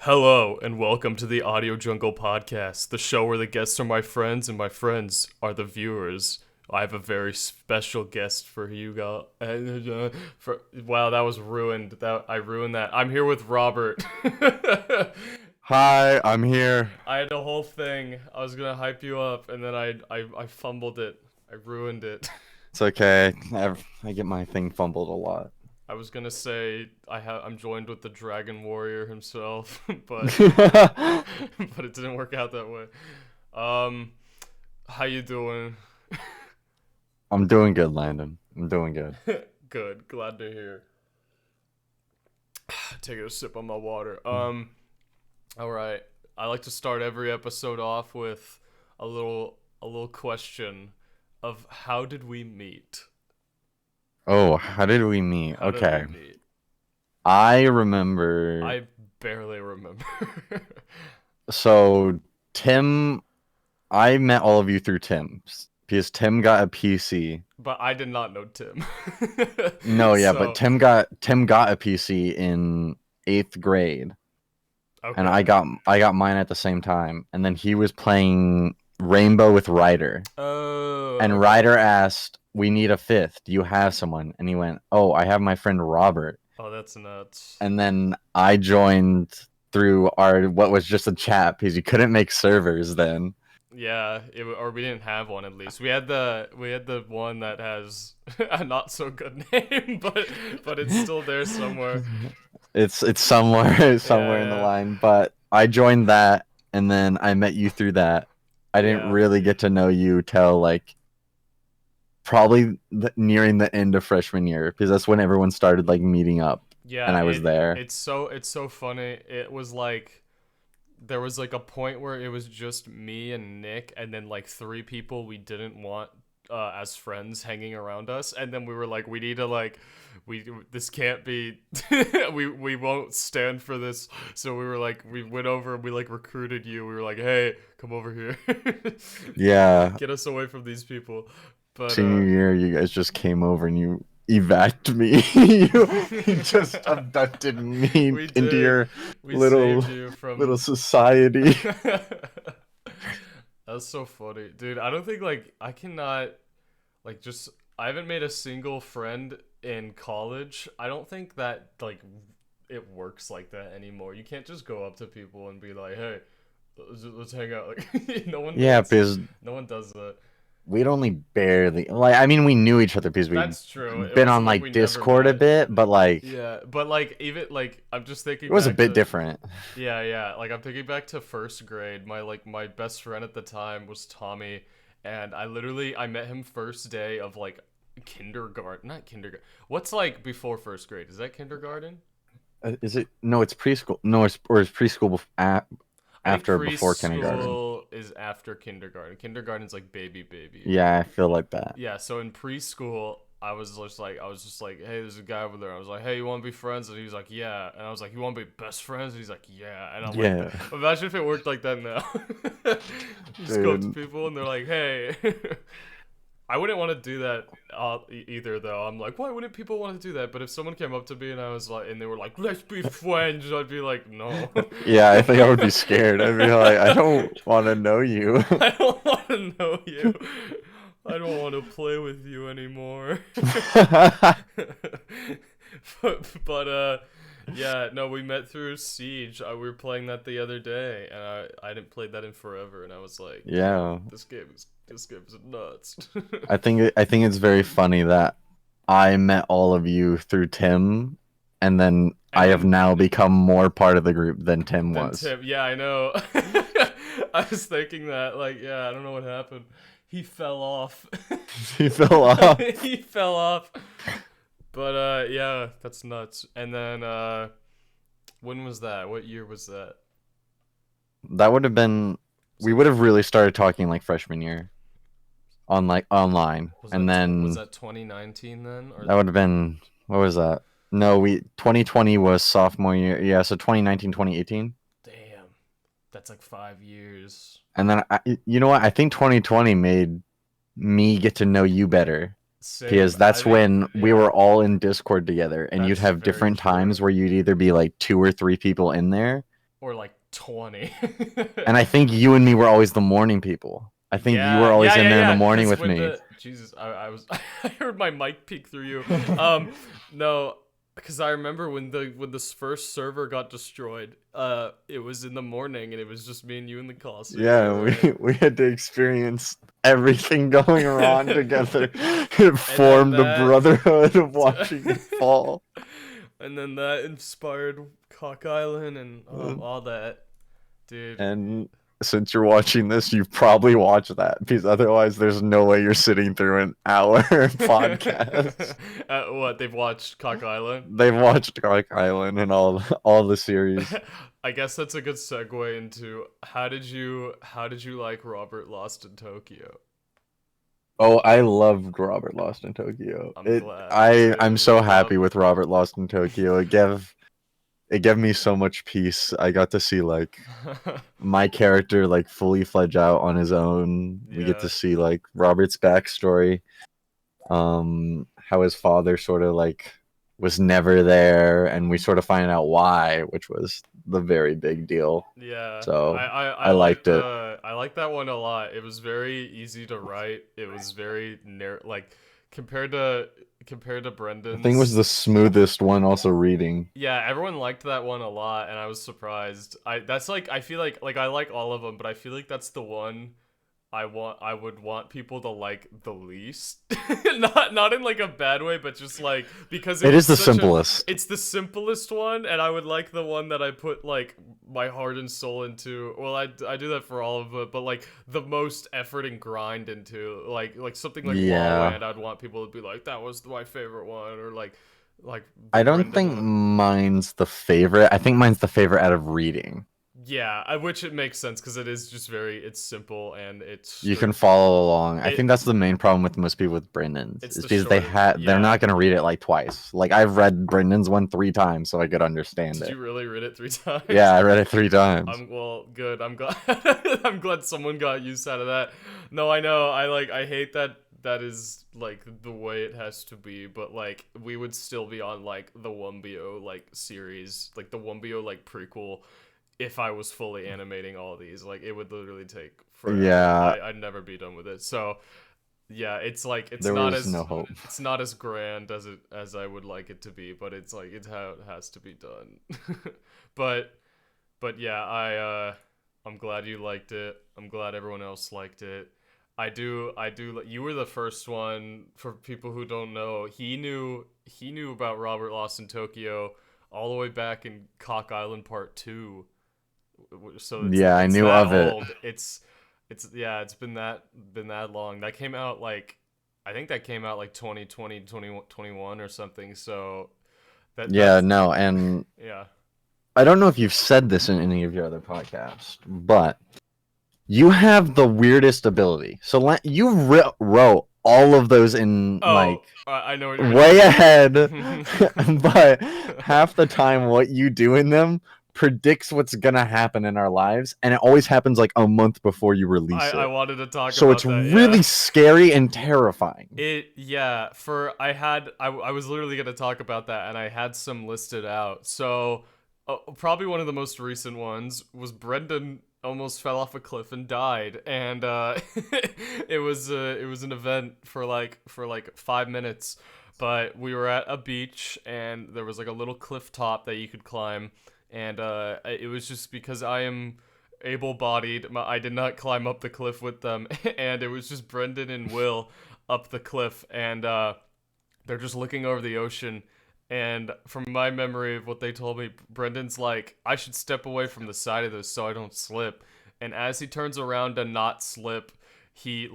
Hello, and welcome to the Audio Jungle Podcast, the show where the guests are my friends and my friends are the viewers. I have a very special guest for you guys. Wow, that was ruined. I ruined that. I'm here with Robert. Hi, I'm here. I had a whole thing. I was gonna hype you up, and then I fumbled it. I ruined it. It's okay. I get my thing fumbled a lot. I was gonna say I'm joined with the Dragon Warrior himself, but but it didn't work out that way. Um, how you doing? I'm doing good, Landon. I'm doing good. Good. Glad to hear. Taking a sip on my water. All right. I like to start every episode off with a little question of how did we meet? Oh, how did we meet? How did Okay. we meet? I remember. I barely remember. So, Tim, I met all of you through Tim because Tim got a PC. But I did not know Tim. No, yeah, but So, Tim got a PC in 8th grade, and I okay. got mine at the same time. And then he was playing Rainbow with Ryder. Oh, And okay. Ryder asked, "We need a fifth. Do you have someone?" And he went, "Oh, I have my friend Robert." Oh, that's nuts. And then I joined through our what was just a chat because you couldn't make servers then. Yeah, or we didn't have one at least. We had the one that has a not so good name, but it's still there somewhere. It's somewhere somewhere in the Yeah, line, but I joined that and then I met you through that. I didn't yeah, really get to know you till like probably nearing the end of freshman year because that's when everyone started like meeting up yeah. and I was It there. it's so funny. It was like there was like a point where it was just me and Nick, and then like three people we didn't want as friends hanging around us, and then we were like, we need to like, we this can't be, we won't stand for this. So we were like, we went over and we like recruited you. We were like, hey, come over here, Yeah, get us away from these people. But senior year, you guys just came over and you evac'd me. you just abducted me we into did, your we little saved you little from. society. That's so funny, dude. I don't think like I cannot like just I haven't made a single friend in college. I don't think that like it works like that anymore. You can't just go up to people and be like, "Hey, let's hang out." Like Yeah, because no one does that. we'd only barely like. I mean, we knew each other because we'd That's true. It been on wasn't like like we never Discord a met. bit, but like Yeah, but like even like I'm just it thinking was a back bit to. different. Yeah, yeah. Like I'm thinking back to first grade. My best friend at the time was Tommy, and I met him first day of like kindergarten. Not kindergarten. What's like before first grade? Is that kindergarten? Is it? No, it's preschool. No, it's preschool I think after or before kindergarten. preschool is after kindergarten. Kindergarten's like baby. Yeah, I feel like that. Yeah, so in preschool, I was just like, hey, there's a guy over there. I was like, hey, you want to be friends? And he was like, yeah. And I was like, you want to be best friends? And he's like, yeah. And I'm like, Yeah, imagine if it worked like that now. You just go up to dude. people and they're like, hey. I wouldn't want to do that either, though. I'm like, why wouldn't people want to do that? But if someone came up to me and I was like, and they were like, let's be friends, I'd be like, no. Yeah, I think I would be scared. I'd be like, I don't want to know you. I don't want to know you. I don't want to play with you anymore. but yeah, no, we met through Siege. We were playing that the other day, and I didn't play that in forever, and I was like, yo, Yeah, this game is nuts. I think it's very funny that I met all of you through Tim, and then I And have then now become more part of the group than Tim then was. Tim, yeah, I know. I was thinking that, like, yeah, I don't know what happened. He fell off. He fell off. He fell off. But yeah, that's nuts. And then when was that? What year was that? That would have been. Was We that would have really started talking like freshman year on like online, and was then that 2019 then, or that would have been what was that? No, we 2020 was sophomore year. Yeah, so 2019, 2018. damn, that's like 5 years. And then you know what? I think 2020 made me get to know you better Same. because I that's think when we yeah, were all in Discord together and you'd that's have very different true. times where you'd either be like two or three people in there or like 20. And I think you and me were always the morning people. I think you were Yeah, always yeah, in yeah, there in the yeah. morning Because with when me. the Jesus, I was I heard my mic peek through you. Um, no, because I remember when this first server got destroyed. It was in the morning and it was just me and you in the call. So yeah, Yeah, you're right. we had to experience everything going on together. It And then formed a that, brotherhood of watching it fall. and then that inspired Cock Island and Uh, all that, dude. And since you're watching this, you've probably watched that because otherwise, there's no way you're sitting through an hour podcast. What they've watched Cock Island. They've watched Dark Island and all the series. I guess that's a good segue into how did you like Robert Lost in Tokyo? Oh, I loved Robert Lost in Tokyo. I'm It glad, I'm dude. so Yup. happy with Robert Lost in Tokyo. It gave me so much peace. I got to see like my character like fully fledge out on his own. We get Yeah. to see like Robert's backstory, how his father sort of like was never there, and we sort of find out why, which was the very big deal. Yeah. I So I I I liked liked it. I liked that one a lot. It was very easy to write. It was very like compared to The thing was Brendan's. the smoothest one also reading. Yeah, everyone liked that one a lot, and I was surprised. That's like I feel like I like all of them, but I feel like that's the one I would want people to like the least. Not in like a bad way, but just like because it It was is the such a simplest. it's the simplest one, and I would like the one that I put like my heart and soul into. Well, I do that for all of it, but like the most effort and grind into like something like La Yeah. Land. I'd want people to be like that was my favorite one, or like the I don't Brendan think one. mine's the favorite. I think mine's the favorite out of reading. Yeah, which it makes sense because it is just it's simple and it's You can follow along. I it think that's the main problem with most people with Brendan's it's is the because shorter. they're Yeah. not gonna read it like twice. Like I've read Brendan's one 3 times so I could understand Did it. you really read it 3 times? Yeah, I read it 3 times. Well, good. I'm glad. I'm glad someone got use out of that. No, I know. I hate that. That is like the way it has to be. But like, we would still be on like the Wumbio like series, like the Wumbio like prequel. If I was fully animating all these, like it would literally take forever. Yeah, I'd never be done with it. So yeah, it's like there was no hope. it's not as grand as I would like it to be, but it's like it's how it has to be done. but but yeah, I'm glad you liked it. I'm glad everyone else liked it. I do you were the first one. For people who don't know, he knew about Robert Lost in Tokyo all the way back in Cock Island Part 2. So Yeah, I it's knew that of it. old. It's yeah, it's been that long. That came out like I think that came out like 2020, 2021 or something. So Yeah, that's no, and yeah. I don't know if you've said this in any of your other podcasts, but you have the weirdest ability. So you wrote all of those in Oh, like I know what way ahead, you but half the time what you do in them predicts what's gonna happen in our lives, and it always happens like a month before you release I it. wanted to talk So about it's that. really Yeah. scary and terrifying. Yeah, I was literally going to talk about that, and I had some listed out. So probably one of the most recent ones was Brendan almost fell off a cliff and died, and it was an event for like 5 minutes. But we were at a beach, and there was like a little cliff top that you could climb, and it was just because I am able-bodied. I did not climb up the cliff with them, and it was just Brendan and Will up the cliff, and they're just looking over the ocean. And from my memory of what they told me, Brendan's like, I should step away from the side of this so I don't slip. And as he turns around to not slip, he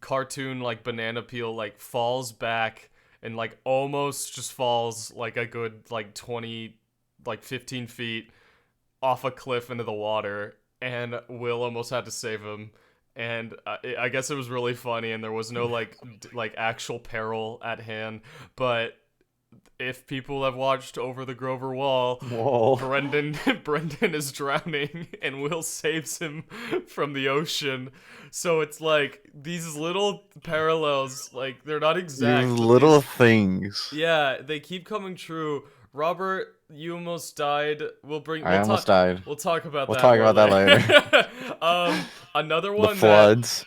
cartoon like banana peel like falls back and like almost just falls like a good like 20 like 15 feet off a cliff into the water, and Will almost had to save him. And I guess it was really funny, and there was no like actual peril at hand. But if people have watched Over the Grover Wall, Whoa. Brendan is drowning, and Will saves him from the ocean. So it's like these little parallels, like they're not exact. These But little these, things. yeah, they keep coming true. Robert, you almost died. I almost died. We'll talk about We'll that talk more about that later. Another The one floods.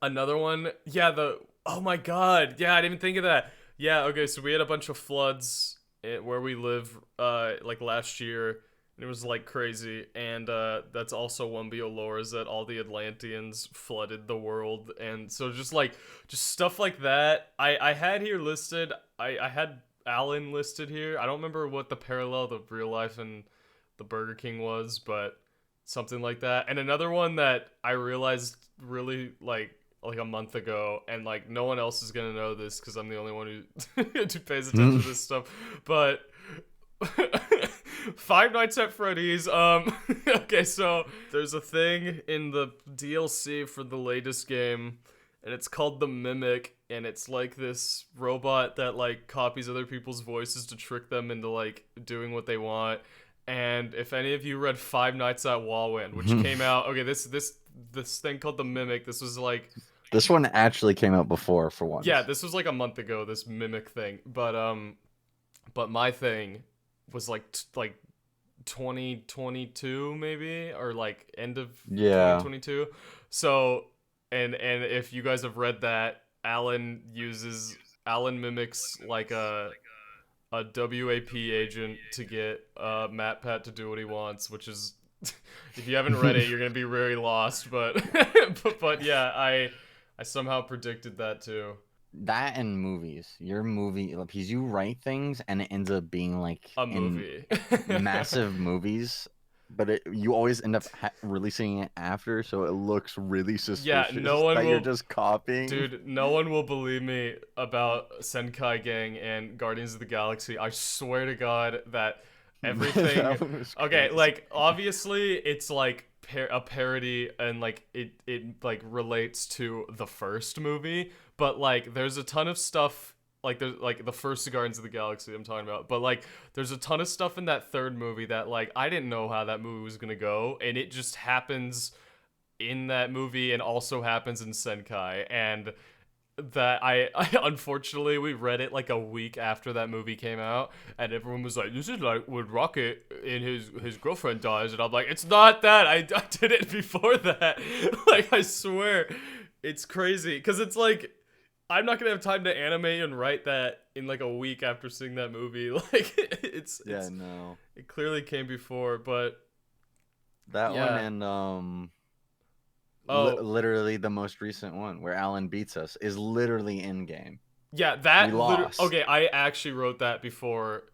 another one. Yeah, oh my god. Yeah, I didn't even think of that. Yeah, okay, so we had a bunch of floods where we live like last year. And it was like crazy, and that's also one BO lore is that all the Atlanteans flooded the world, and so just stuff like that. I had here listed. I had Alan listed here. I don't remember what the parallel to real life and the Burger King was, but something like that. And another one that I realized really like a month ago, and like no one else is gonna know this because I'm the only one who who pays attention to this stuff, but. Five Nights at Freddy's. Okay, so there's a thing in the DLC for the latest game, and it's called the Mimic, and it's like this robot that like copies other people's voices to trick them into like doing what they want. And if any of you read Five Nights at Walwind, which came out, okay, this thing called the Mimic, this was like This one actually came out before for once. yeah, this was like a month ago. This Mimic thing, but my thing was like 2022 maybe, or like end of 2022. So and if you guys have read that, Alan mimics like a WAP agent to get MatPat to do what he wants, which is if you haven't read it, you're gonna be very lost. But but yeah, I somehow predicted that too. That and movies. Your movie, because you write things and it ends up being like A movie. massive movies, but you always end up releasing it after, so it looks really suspicious. Yeah, no one that will, you're just copying. Dude, no one will believe me about Senkai Gang and Guardians of the Galaxy. I swear to God that everything. That one was Okay, crazy. like obviously it's like a parody, and like it like relates to the first movie, but like there's a ton of stuff like there's like the first Guardians of the Galaxy I'm talking about, but like there's a ton of stuff in that third movie that like I didn't know how that movie was gonna go, and it just happens in that movie and also happens in Senkai. And that I unfortunately we read it like a week after that movie came out, and everyone was like, this is like when Rocket and his girlfriend dies, and I'm like, it's not that. I did it before that. Like I swear it's crazy because it's like I'm not gonna have time to animate and write that in like a week after seeing that movie. Like No. it clearly came before, but That yeah. one and Oh. literally the most recent one where Alan beats us is literally in game. Yeah, that We lost. okay, I actually wrote that before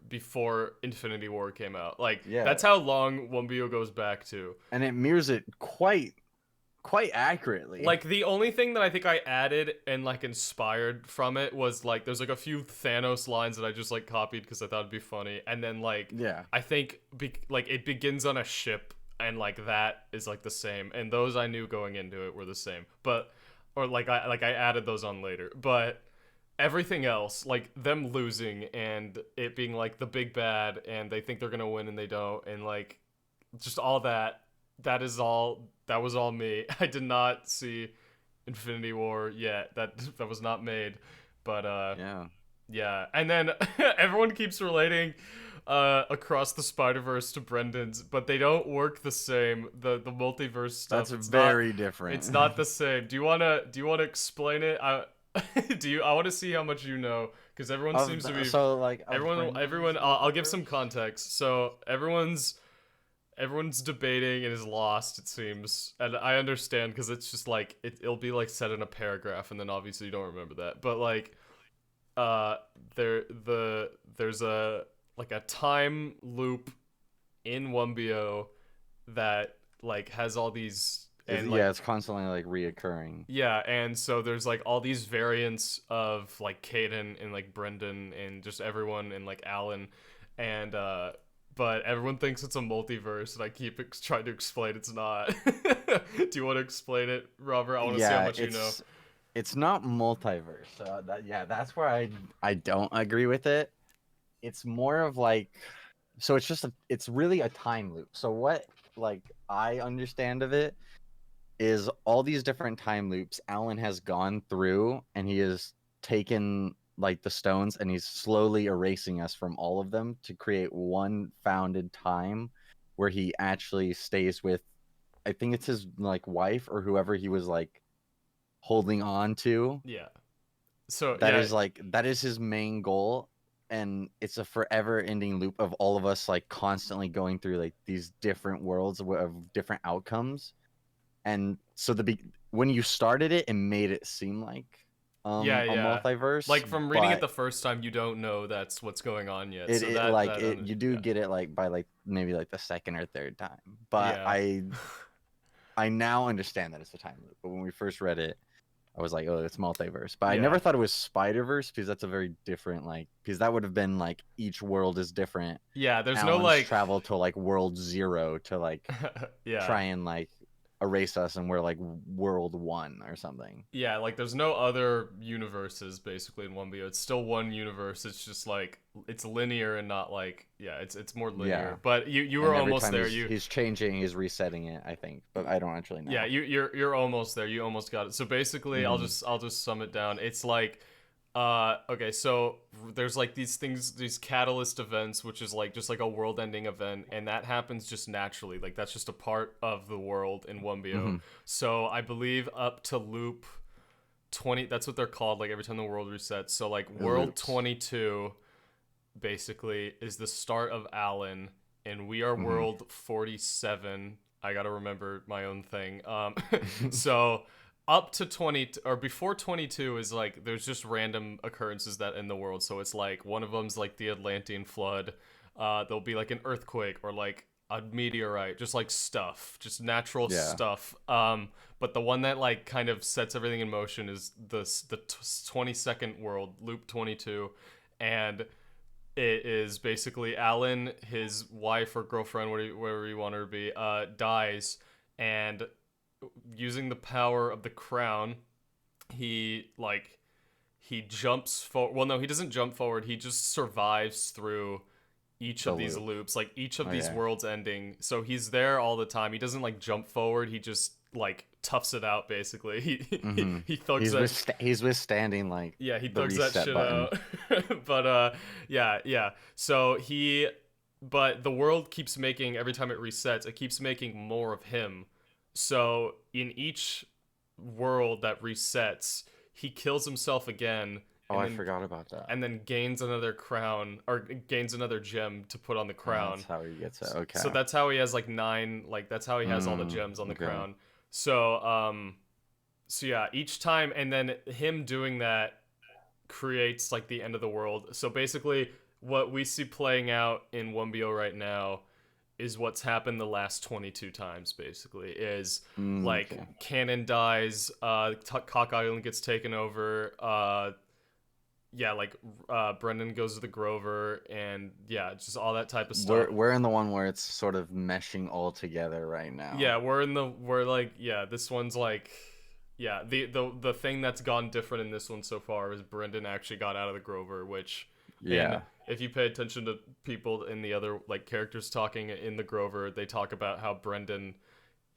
Infinity War came out. Like Yeah. that's how long 1BO goes back to. And it mirrors it quite accurately. Like the only thing that I think I added and like inspired from it was like there's like a few Thanos lines that I just like copied because I thought it'd be funny, and then like yeah. I think like it begins on a ship, and like that is like the same, and those I knew going into it were the same, but or like I added those on later, but everything else, like them losing and it being like the big bad and they think they're gonna win and they don't, and like just all that was all me. I did not see Infinity War yet. That was not made, but yeah. And then everyone keeps relating Across the Spider-Verse to Brendan's, but they don't work the same. The multiverse stuff. That's very different. It's not the same. Do you wanna explain it? I want to see how much you know, because everyone seems to be so like everyone. I'll give some context. So everyone's debating and is lost, it seems, and I understand because it's just like it'll be like said in a paragraph, and then obviously you don't remember that, but like there's a like a time loop in 1BO that like has all these, and like, it's constantly like reoccurring. yeah, and so there's like all these variants of like Caden and like Brendan and just everyone and like Alan, and but everyone thinks it's a multiverse, and I keep trying to explain it's not. Do you want to explain it, Robert? I want to see how much you know. It's not multiverse. That's where I don't agree with it. It's more of like, so it's really a time loop. So what like I understand of it is all these different time loops Alan has gone through, and he has taken like the stones, and he's slowly erasing us from all of them to create one founded time where he actually stays with, I think it's his like wife or whoever he was like holding on to. Yeah. So That yeah, is like that is his main goal, and it's a forever ending loop of all of us like constantly going through like these different worlds of different outcomes. And so when you started it, it made it seem like yeah, a yeah. multiverse, Like from reading it but the first time, you don't know that's what's going on yet. it, So it that like that it you do yeah, get it like by like maybe like the second or third time. But yeah. I now understand that it's a time loop. But when we first read it, I was like, oh, it's multiverse. But I Yeah. never thought it was Spider Verse because that's a very different like because that would have been like each world is different. Yeah, there's no Alan's like travel to like world zero to like yeah. try and like erase us, and we're like world one or something. Yeah, like there's no other universes basically in 1BO. It's still one universe. It's just like it's linear and not like yeah, it's more Yeah. linear. But you were And every almost time there. he's changing, he's resetting it, I think, but I don't actually Yeah, know. you're almost there. You almost got it. So basically, Hmm. I'll just sum it down. It's like okay, so there's like these things, these catalyst events, which is like just like a world-ending event, and that happens just naturally. Like that's just a part of the world in 1BO. Hmm. So I believe up to loop 20, that's what they're called, like every time the world resets. So like world Loops. 22 basically is the start of Alan, and we are Hmm. world 47. I gotta remember my own thing. So up to 20 or before 22 is like there's just random occurrences that in the world. So it's like one of them's like the Atlantean flood. There'll be like an earthquake or like a meteorite, just like stuff, just natural Yeah. stuff. But the one that like kind of sets everything in motion is the 22nd world, loop 22, and it is basically Alan, his wife or girlfriend, whatever you want her to be, dies, and using the power of the crown, he like he jumps forward. Well, no, he doesn't jump forward. He just survives through each The of these loop. loops, like each of these Okay. worlds ending. So he's there all the time. He doesn't like jump forward. He just like toughs it out basically. Hmm. He thugs that. He's withstanding like Yeah, he the thugs that reset shit button. out. But yeah, yeah. So but the world keeps making, every time it resets, it keeps making more of him. So in each world that resets, he kills himself again, Oh, and I then forgot about that. gains another crown or gains another gem to put on the That's crown. how he gets it. Okay. So that's how he has like nine, like that's how he has all the gems on the Okay. crown. So so yeah, each time, and then him doing that creates like the end of the world. So basically, what we see playing out in 1BO right now is what's happened the last 22 times. Basically, is like Okay. Canon dies, Cock Island gets taken over, yeah, like Brendan goes to the Grover, and yeah, just all that type of stuff. We're in the one where it's sort of meshing all together right now. Yeah, we're like yeah, this one's like yeah, the thing that's gone different in this one so far is Brendan actually got out of the Grover, which in Yeah. if you pay attention to people in the other like characters talking in the Grover, they talk about how Brendan,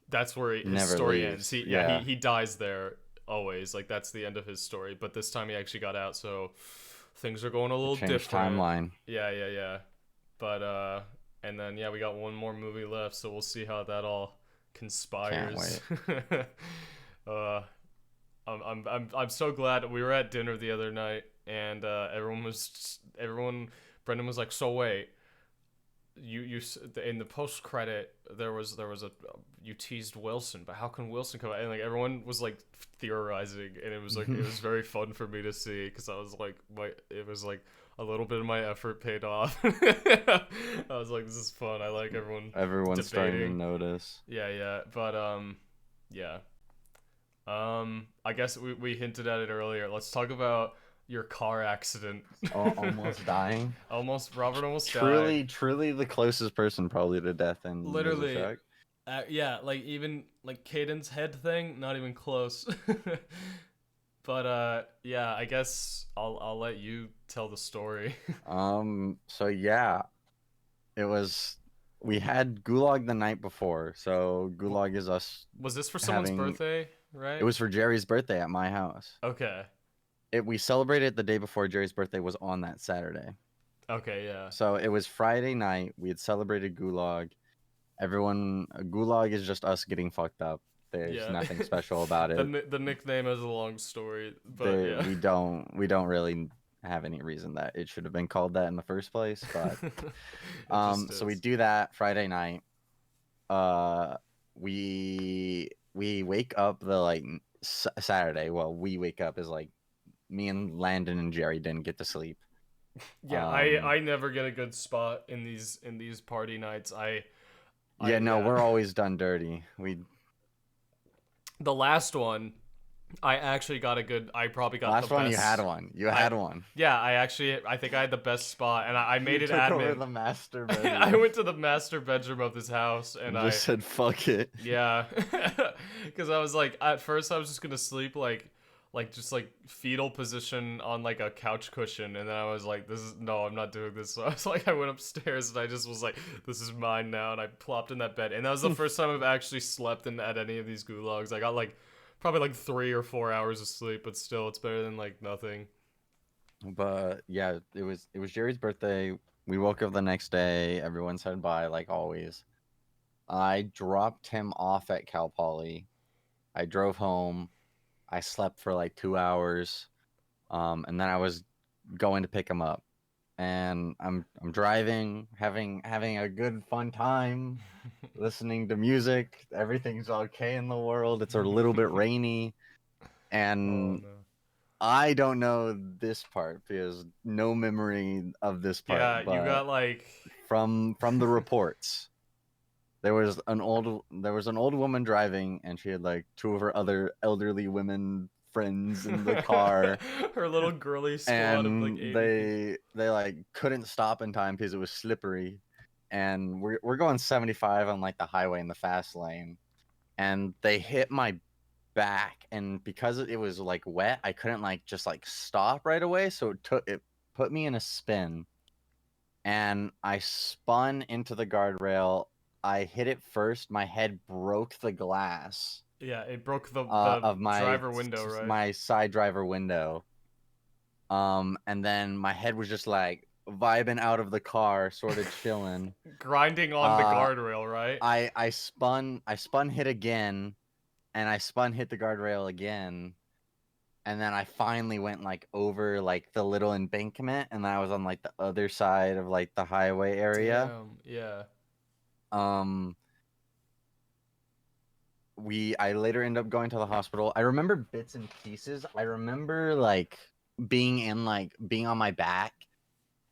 that's where his Never story ends. leaves. Yeah. He dies there always. Like that's the end of his story. But this time he actually got out, so things are going a little Change different. timeline. Yeah, yeah, yeah. But and then yeah, we got one more movie left, so we'll see how that all Can't conspires. wait. uh, I'm so glad we were at dinner the other night, and everyone. Brendan was like, "So wait, you in the post credit there was a you teased Wilson, but how can Wilson come out?" And like everyone was like theorizing, and it was like it was very fun for me to see because I was like it was like a little bit of my effort paid off. I was like, this is fun. I like everyone Everyone's starting to debating. notice. Yeah, yeah, but yeah. I guess we hinted at it earlier. Let's talk about your car accident. Almost dying. Robert almost died. Truly, truly the closest person probably to death in Laser Literally, Shark. yeah, like even like Caden's head thing, not even close. But yeah, I guess I'll let you tell the story. So yeah, it was we had Gulag the night before. So Gulag is us Was this for someone's having birthday, it right? was for Jerry's birthday at my house. Okay. we celebrated the day before Jerry's birthday was on that Saturday. Okay, yeah. So it was Friday night. We had celebrated Gulag. Everyone, Gulag is just us getting fucked up. There's Yeah. nothing special about it. The nickname is a long story, but There, yeah. we don't really have any reason that it should have been called that in the first place. But It just so we is. do that Friday night. Uh, we wake up the like Saturday. Well, we wake up as like me and Landon and Jerry didn't get to sleep. Yeah, Um, I never get a good spot in these party nights. I yeah, no, yeah. we're always done dirty. We The last one, I actually got a good. I probably got the last one you had best. one. You I had one. Yeah, I think I had the best spot, and I You made it took over admin. the master I bedroom went to the master bedroom of this house, and and just said fuck it. yeah, because I was like, at first I was just gonna sleep just like fetal position on like a couch cushion, and then I was like, this is no, I'm not doing this. So I was like, I went upstairs and I just was like, this is mine now, and I plopped in that bed, and that was the first time I've actually slept in at any of these gulags. I got like probably like 3 or 4 hours of sleep, but still, it's better than like nothing. But yeah, it was Jerry's birthday. We woke up the next day. Everyone said bye like always. I dropped him off at Cal Poly. I drove home. I slept for like 2 hours. And then I was going to pick him up. And I'm driving, having a good fun time, listening to music. Everything's okay in the world. It's a little bit rainy, Oh and no. I don't know this part because no memory of this part, Yeah, you but got like from the reports, there was an old woman driving, and she had like two of her other elderly women friends in the car, her little girly squad of like and 80 people. they like couldn't stop in time because it was slippery, and we're going 75 on like the highway in the fast lane, and they hit my back, and because it was like wet, I couldn't like just like stop right away, so it put me in a spin, and I spun into the guardrail. I hit it first. My head broke the glass Yeah, it broke the of driver window, right? my side driver window. And then my head was just like vibing out of the car, sort of chilling. Grinding on the Uh, guardrail, right? I spun hit again, and I spun hit the guardrail again, and then I finally went like over like the little embankment, and I was on like the other side of like the highway area. Damn, yeah. Um, I later ended up going to the hospital. I remember bits and pieces. I remember like being on my back,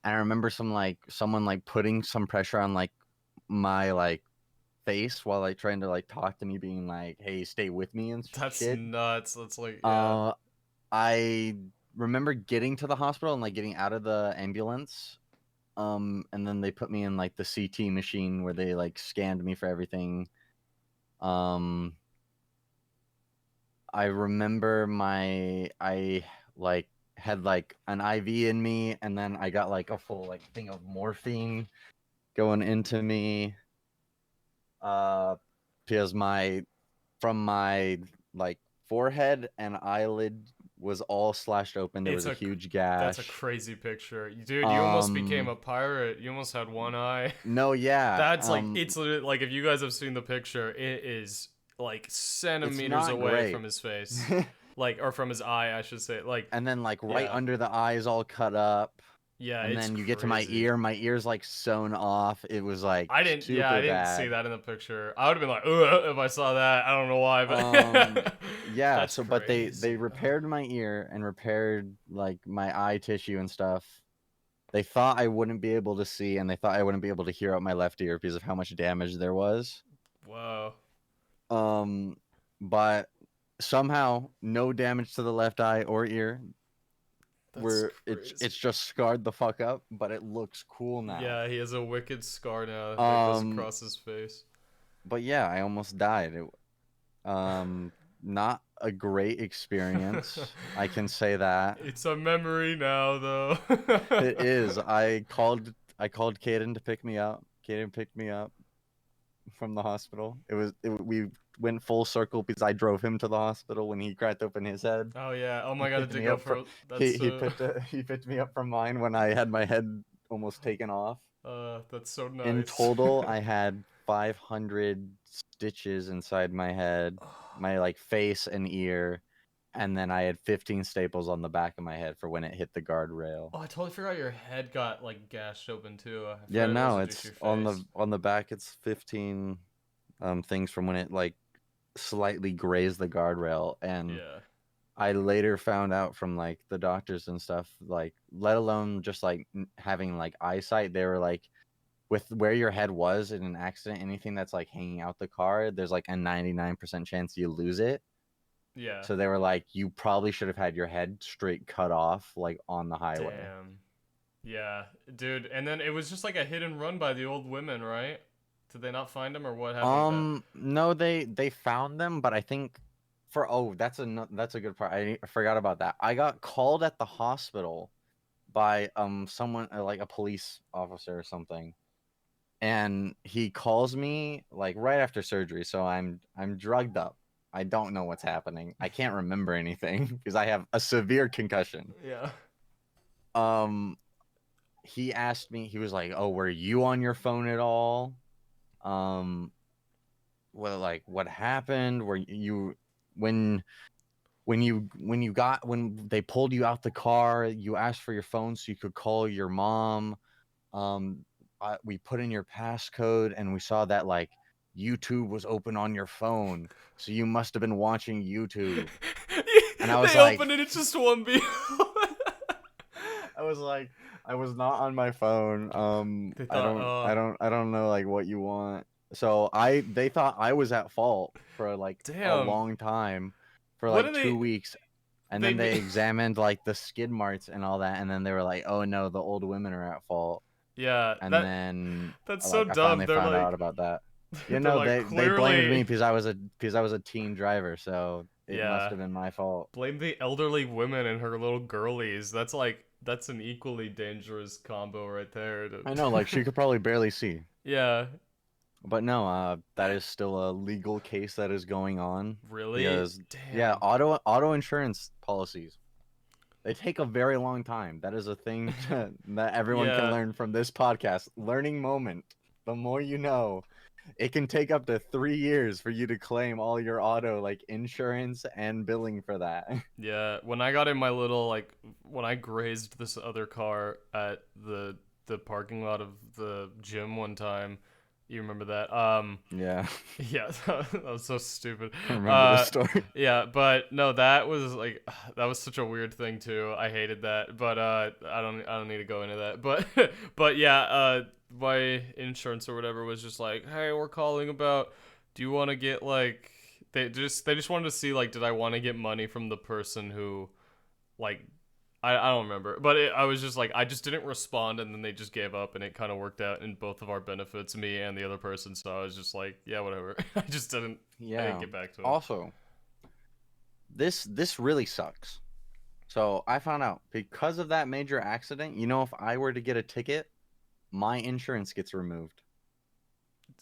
and I remember someone like putting some pressure on like my like face while like trying to like talk to me, being like, "Hey, stay with me" and That's shit. nuts. That's like, yeah. Uh, I remember getting to the hospital and like getting out of the ambulance. And then they put me in like the CT machine where they like scanned me for everything. Um, I remember I like had like an IV in me, and then I got like a full like thing of morphine going into me. Uh, because from my like forehead and eyelid was all slashed open. There It's was a a huge That's a gash. crazy picture. Dude, you almost became Um, a pirate. You almost had one eye. no, yeah. That's like it's literally like if you guys have seen the picture, it is like It's centimeters not away great. from his face. Like or from his eye, I should say. Like And then like right yeah. under the eyes all cut up. Yeah, And it's then you get to my crazy. ear, my ear's like sewn off. It was like I super didn't see bad. that in the picture. I would have been like, ugh, if I saw that. I don't know why, Um but yeah, that's so but they crazy, bro. repaired my ear and repaired like my eye tissue and stuff. They thought I wouldn't be able to see, and they thought I wouldn't be able to hear out my left ear because of how much damage there was. Whoa. Um but somehow no damage to the left eye or ear, That's where it's crazy. just scarred the fuck up, but it looks cool now. Yeah, he has a wicked scar now that goes Um, across his face. but yeah, I almost died. Not a great experience. I can say that. It's a memory now, though. It is. I called Caden to pick me up. Caden picked me up. from the hospital. We went full circle because I drove him to the hospital when he cracked open his head. Oh yeah. Oh He my god, picked did you me go up for from that's he picked me up from mine when I had my head almost taken off. that's so In nice. total, I had 500 stitches inside my head, my like face and ear, and then I had 15 staples on the back of my head for when it hit the guardrail. Oh, I totally forgot your head got like gashed open too. I Yeah, forgot it no, wasn't just it's your face. on the back. It's 15 things from when it like slightly grazed the guardrail, and Yeah. I later found out from like the doctors and stuff, like let alone just like having like eyesight, they were like with where your head was in an accident, anything that's like hanging out the car, there's like a 99% chance you lose it. Yeah. So they were like, you probably should have had your head straight cut off like on the highway. Damn. Yeah, dude. And then it was just like a hit and run by the old women, right? Did they not find him, or what happened with that? No, they found them, but I think for that's a good part. I forgot about that. I got called at the hospital by someone like a police officer or something, and he calls me like right after surgery, so I'm drugged up. I don't know what's happening. I can't remember anything because I have a severe concussion. Yeah. Um, he asked me. He was like, "Oh, were you on your phone at all? Um, well, like what happened? Were you when when they pulled you out the car? You asked for your phone so you could call your mom. Um, we put in your passcode and we saw that like YouTube was open on your phone, so you must have been watching YouTube." And I was They like, opened it. It's just one video. I was like, I was not on my phone. They thought, I don't know like what you want. So they thought I was at fault for like a damn. long time, for What like did 2 weeks. And they then ma- they examined like the skid marks and all that, and then they were like, "Oh no, the old women are at fault." Yeah, And then that's so like I dumb. finally found out about that. You They're know, like they blamed me clearly. because I was a teen driver, so it must Yeah. have been my fault. Blame the elderly women and her little girlies. That's an equally dangerous combo right there. I know, like she could probably barely see. Yeah. But no, that is still a legal case that is going on Really? because yeah, Damn. auto insurance policies, they take a very long time. That is a thing that everyone can Yeah. learn from this podcast. Learning moment. The more you know, it can take up to 3 years for you to claim all your auto like insurance and billing for that. Yeah. When I got in my little when I grazed this other car at the parking lot of the gym one time. You remember that? Yeah, Yeah, that was so stupid. I remember this story. Yeah, but no, that was like that was such a weird thing too. I hated that, but I don't need to go into that. But but yeah, my insurance or whatever was just like, hey, we're calling about. Do you want to get like they just wanted to see like did I want to get money from the person who like I don't remember, but I was just like I just didn't respond, and then they just gave up, and it kind of worked out in both of our benefits, me and the other person. So I was just like, yeah, whatever. I didn't Yeah. get back to him. Also, this really sucks. So I found out because of that major accident, you know, if I were to get a ticket, my insurance gets removed.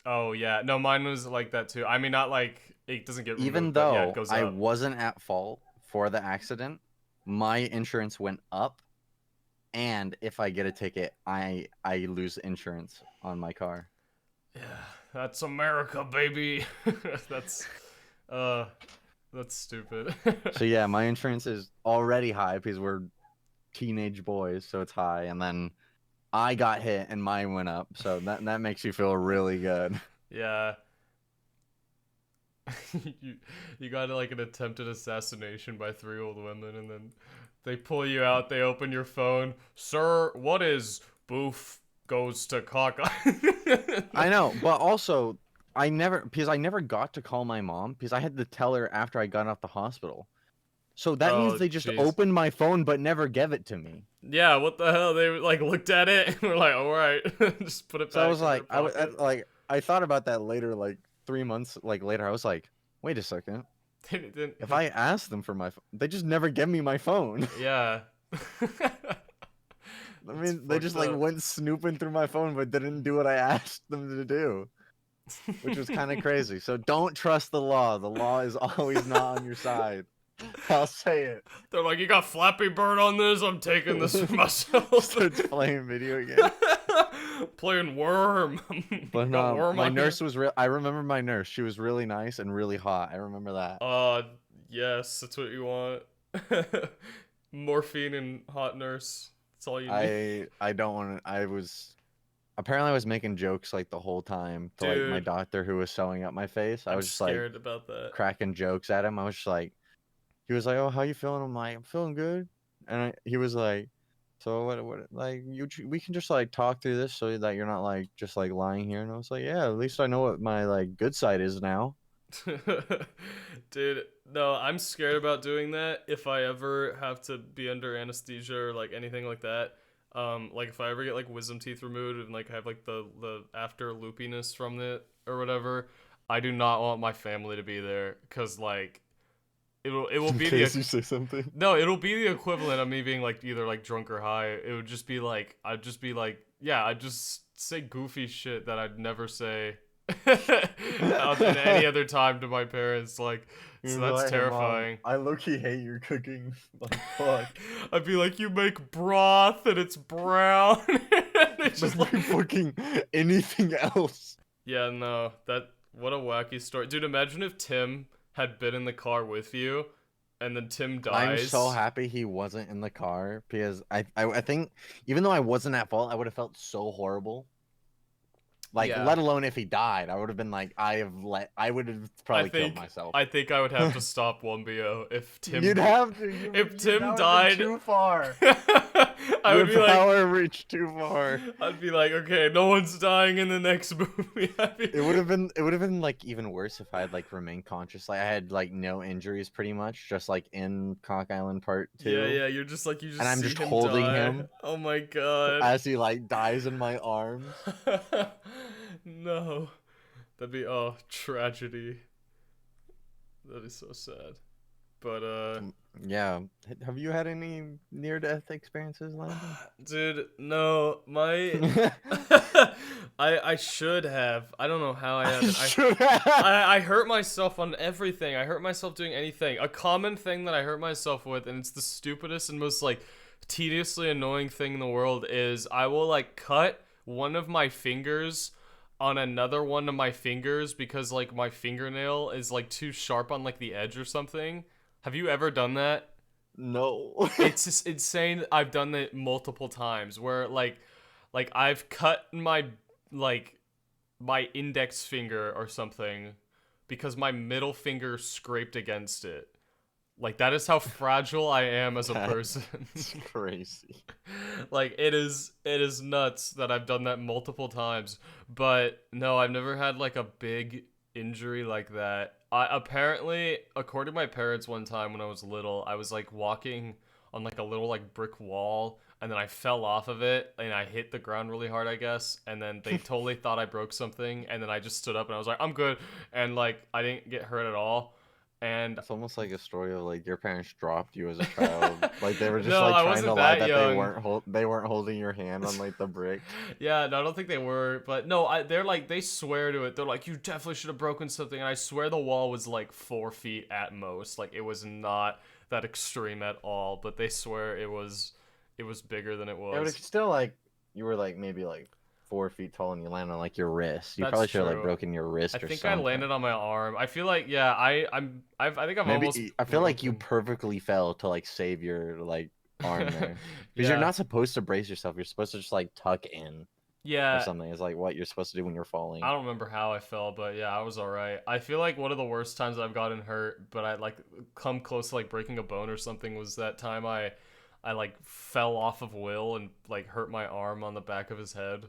Oh yeah, no, mine was like that too. I mean, not like it doesn't get Even removed, but yeah, it though goes I up. wasn't at fault for the accident, my insurance went up, and if I get a ticket, I lose insurance on my car. Yeah, that's America, baby. that's uh, that's stupid. So yeah, my insurance is already high because we're teenage boys, so it's high, and then I got hit and mine went up, so that makes you feel really good. Yeah. you you got like an attempted assassination by three old women, and then they pull you out. They open your phone, sir. What is boof goes to cock? I know, but also I never got to call my mom because I had to tell her after I got out the hospital. So that means Oh they just jeez. opened my phone but never gave it to me. Yeah. What the hell? They like looked at it and were like, "All right, just put it So I back was in their like, pocket." I thought about that later, like 3 months like later. I was like, wait a second. They didn't. If I asked them for my phone, they just never give me my phone. Yeah. I It's mean, they just fucked like up. went snooping through my phone but didn't do what I asked them to do. which was kind of crazy. So don't trust the law. The law is always not on your side. I'll say it. They're like, you got Flappy Bird on this? I'm taking this for myself. Starts playing video games. Playing Worm. But Got Worm my on here? nurse was real. I remember my nurse. She was really nice and really hot. I remember that. Yes, that's what you want. Morphine and hot nurse. That's all you need. I don't want to. I was making jokes like the whole time to like my Dude. doctor who was sewing up my face. I I'm was just like scared about that. cracking jokes at him. I was just like, he was like, "Oh, how you feeling?" I'm like, "I'm feeling good." And he was like, "So what like we can just like talk through this so that you're not like just like lying here." And I was like, "Yeah, at least I know what my like good side is now." Dude, no, I'm scared about doing that if I ever have to be under anesthesia or like anything like that. Like if I ever get like wisdom teeth removed and like have like the after loopiness from it or whatever, I do not want my family to be there because like it will In be case you say something. no, it'll be the equivalent of me being like either like drunk or high. It would just be like I'd just be like, yeah, I'd just say goofy shit that I'd never say than any other time to my parents. Like, so that's terrifying. I low-key hate your cooking. Like, fuck. I'd be like, you make broth and it's brown. It's just Just like fucking anything else. yeah, no, what a wacky story, dude. Imagine if Tim had been in the car with you, and then Tim dies. I'm so happy he wasn't in the car because I think even though I wasn't at fault, I would have felt so horrible. Like, Yeah. let alone if he died, I would have been like, I would have probably killed think myself. I think I would have to stop 1BO if Tim. You'd have to. If Tim that would've been died- too far. I would be Your like, power reached too far. I'd be like, okay, no one's dying in the next movie. It would have been like even worse if I had like remained conscious. Like I had like no injuries pretty much, just like in Cock Island Part 2. Yeah, you're just like And I'm see just him holding die. him. Oh my god. As he like dies in my arms. No. That'd be tragedy. That is so sad. But Yeah. Have you had any near death experiences, Landon? dude, no, my I should have. I don't know how I haven't. should have. I hurt myself on everything. I hurt myself doing anything. A common thing that I hurt myself with, and it's the stupidest and most like tediously annoying thing in the world, is I will like cut one of my fingers on another one of my fingers because like my fingernail is like too sharp on like the edge or something. Have you ever done that? No. It's just insane. I've done it multiple times where like I've cut my index finger or something because my middle finger scraped against it. Like that is how fragile I am as a person. It's crazy. Like it is nuts that I've done that multiple times. But no, I've never had like a big injury like that. Apparently, according to my parents, one time when I was little, I was like walking on like a little like brick wall, and then I fell off of it and I hit the ground really hard, I guess. And then they totally thought I broke something, and then I just stood up and I was like, I'm good, and like I didn't get hurt at all. And It's almost like a story of like your parents dropped you as a child. Like they were just No, like I trying wasn't to lie that that young. they weren't holding your hand on like the brick. yeah, no, I don't think they were, but no, they're like they swear to it. They're like, you definitely should have broken something, and I swear the wall was like 4 feet at most. Like it was not that extreme at all, but they swear it was bigger than it Yeah, but was. if you still like you were like maybe like 4 feet tall and you land on like your wrist, you That's probably should have like true. broken your wrist I or think something. I landed on my arm. I feel like yeah, I think I've Maybe almost. I feel like you broken- perfectly fell to like save your like arm there. Because you're Yeah. not supposed to brace yourself. You're supposed to just like tuck in or Yeah, something. It's like what you're supposed to do when you're falling. I don't remember how I fell, but yeah, I was alright. I feel like one of the worst times I've gotten hurt, but I like come close to like breaking a bone or something, was that time I like fell off of Will and like hurt my arm on the back of his head.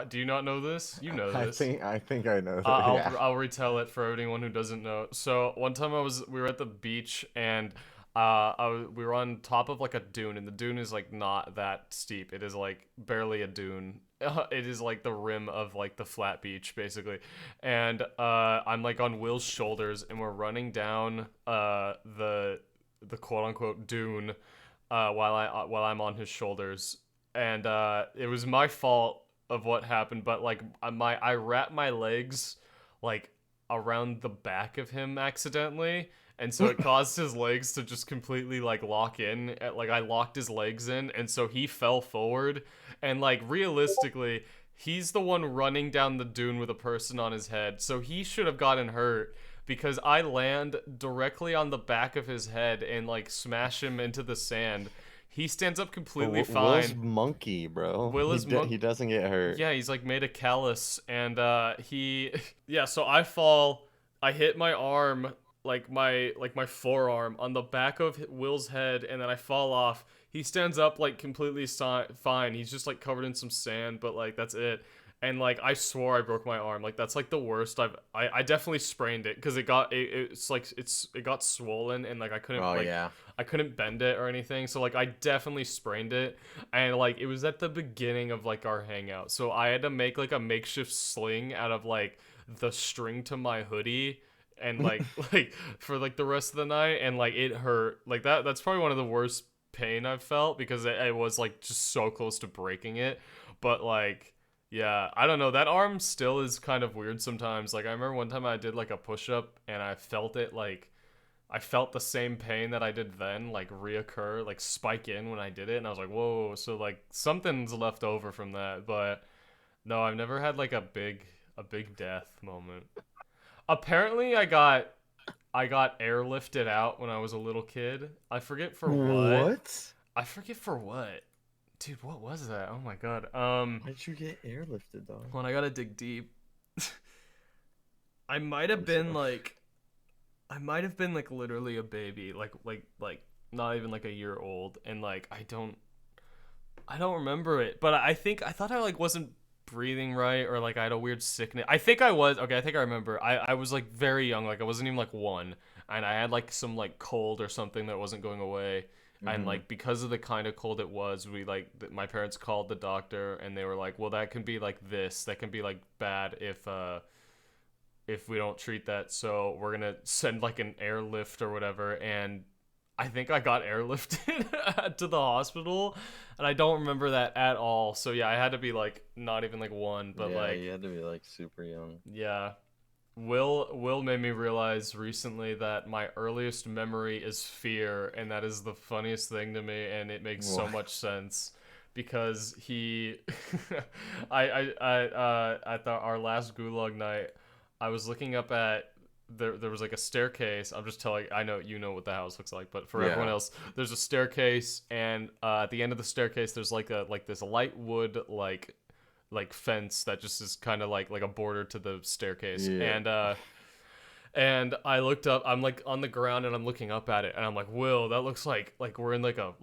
Do you not know this? You know this. I think I know that. I'll I'll retell it for anyone who doesn't know. So one time we were at the beach, and we were on top of like a dune, and the dune is like not that steep. It is like barely a dune. It is like the rim of like the flat beach basically, and I'm like on Will's shoulders, and we're running down the quote unquote dune while I'm on his shoulders, and it was my fault of what happened, but like I wrapped my legs like around the back of him accidentally, and so it caused his legs to just completely like lock in. Like I locked his legs in, and so he fell forward. And like realistically, he's the one running down the dune with a person on his head, so he should have gotten hurt because I land directly on the back of his head and like smash him into the sand. He stands up completely Will's fine. monkey, bro. Will is He doesn't get hurt. Yeah, he's like made of callus, and he yeah. So I fall. I hit my arm, like my forearm, on the back of Will's head, and then I fall off. He stands up like completely fine. He's just like covered in some sand, but like that's it. And like I swore I broke my arm. Like that's like the worst I definitely sprained it because it got swollen, and like I couldn't Yeah. I couldn't bend it or anything. So like I definitely sprained it, and like it was at the beginning of like our hangout. So I had to make like a makeshift sling out of like the string to my hoodie, and like like for like the rest of the night, and like it hurt. Like that's probably one of the worst pain I've felt because it was like just so close to breaking it. But like yeah, I don't know. That arm still is kind of weird sometimes. Like I remember one time I did like a push-up and I felt it like I felt the same pain that I did then like reoccur, like spike in when I did it, and I was like, "Whoa." So like something's left over from that, but no, I've never had like a big death moment. Apparently I got airlifted out when I was a little kid. I forget for what. What? I forget for what. Dude, what was that? Oh my god. Why'd you get airlifted, dog? When I gotta dig deep. I might have been like literally a baby, like not even like a year old, and like I don't remember it, but I thought I like wasn't breathing right, or like I had a weird sickness. I think I was okay. I think I remember. I was like very young, like I wasn't even like one, and I had like some like cold or something that wasn't going away. And like because of the kind of cold it was, we like my parents called the doctor, and they were like, well, that can be like this, that can be like bad if we don't treat that, so we're gonna send like an airlift or whatever. And I think I got airlifted to the hospital, and I don't remember that at all. So yeah, I had to be like not even like one, but Yeah, like you had to be like super young. yeah. Will made me realize recently that my earliest memory is fear, and that is the funniest thing to me, and it makes so What? much sense because he at our last gulag night, I was looking up at there was like a staircase. I'm just telling, I know you know what the house looks like, but for everyone Yeah. else, there's a staircase, and at the end of the staircase there's like this light wood like fence that just is kind of like a border to the staircase. Yeah. And I looked up, I'm like on the ground, and I'm looking up at it, and I'm like, Will, that looks like we're in like a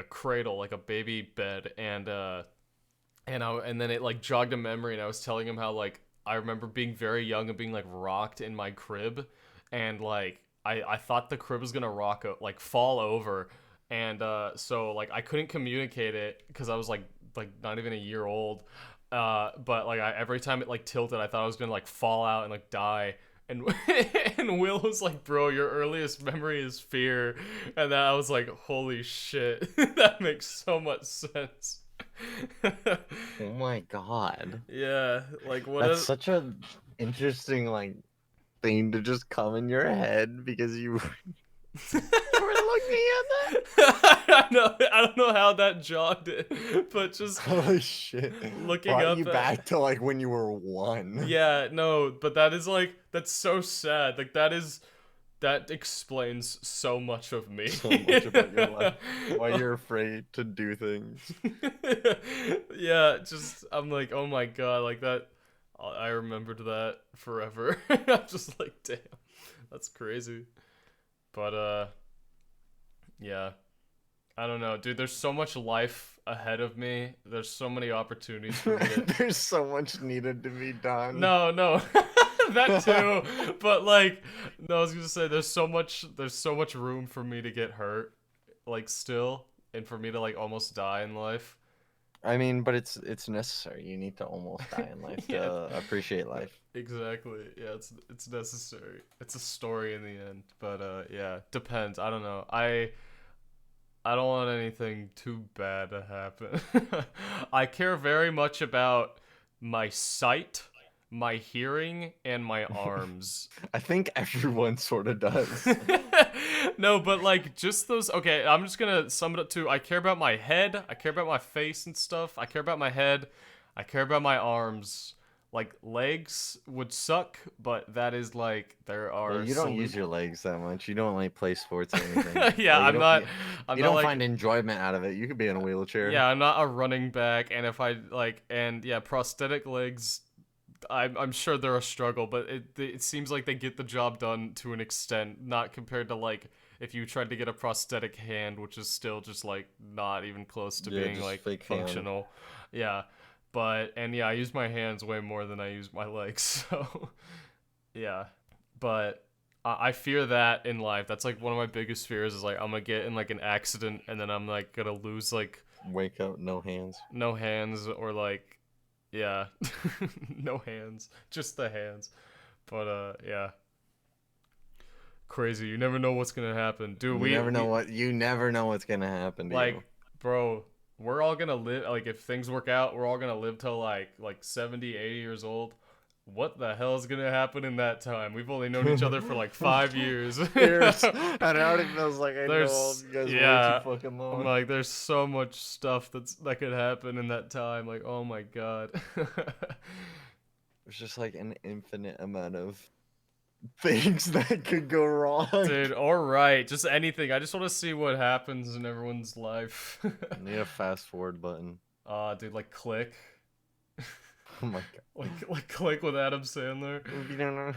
cradle, like a baby bed. And then it like jogged a memory, and I was telling him how like I remember being very young and being like rocked in my crib, and like I thought the crib was gonna like fall over. And so like I couldn't communicate it because I was like not even a year old. But like every time it like tilted, I thought I was gonna like fall out and like die. And and Will was like, bro, your earliest memory is fear. And then I was like, holy shit, that makes so much sense. Oh my god. Yeah, like what That's a such a interesting like thing to just come in your head because you were looking at that. I don't know how that jogged it, but just Holy shit. looking Brought up you at- back to like when you were 1. Yeah, no, but that is like that's so sad. Like that explains so much of me. So much about your life. Why you're afraid to do things. Yeah, just I'm like, oh my god, like that. I remembered that forever. I'm just like, damn, that's crazy. But yeah, I don't know, dude. There's so much life ahead of me. There's so many opportunities for me. There's so much needed to be done. No, that too. But like, no, I was gonna say there's so much room for me to get hurt, like still, and for me to like almost die in life. I mean, but it's necessary. You need to almost die in life Yeah. to appreciate life. Exactly. Yeah, it's necessary. It's a story in the end. But yeah, depends. I don't know. I don't want anything too bad to happen. I care very much about my sight, my hearing, and my arms. I think everyone sort of does. No, but like just those. Okay, I'm just gonna sum it up to I care about my head, I care about my face and stuff, I care about my head, I care about my arms. Like legs would suck, but that is like there are. Well, you don't use your legs that much. You don't like play sports or anything. Yeah, Like, I'm not. You, I'm you not don't like. find enjoyment out of it. You could be in a wheelchair. Yeah, I'm not a running back, and if I like, and yeah, prosthetic legs. I'm sure they're a struggle, but it seems like they get the job done to an extent, not compared to like if you tried to get a prosthetic hand, which is still just like not even close to Yeah, being just like fake hand. functional. Yeah, but and yeah, I use my hands way more than I use my legs, so yeah. But I fear that in life. That's like one of my biggest fears is like I'm gonna get in like an accident and then I'm like gonna lose like Wake up, no hands. no hands or like yeah no hands, just the hands. But yeah, crazy. You never know what's gonna happen, dude. You never know what's gonna happen to like you. bro, we're all gonna live like if things work out, we're all gonna live till like 70, 80 years old. What the hell is gonna happen in that time? We've only known each other for like 5 years. Years. And it already feels like I know all There's- of you guys yeah, way too fucking long. I'm like, there's so much stuff that could happen in that time. Like, oh my god. There's just like an infinite amount of things that could go wrong. Dude, alright. Just anything. I just want to see what happens in everyone's life. I need a fast forward button. Dude, like Click. Oh my Like Click with Adam Sandler. god.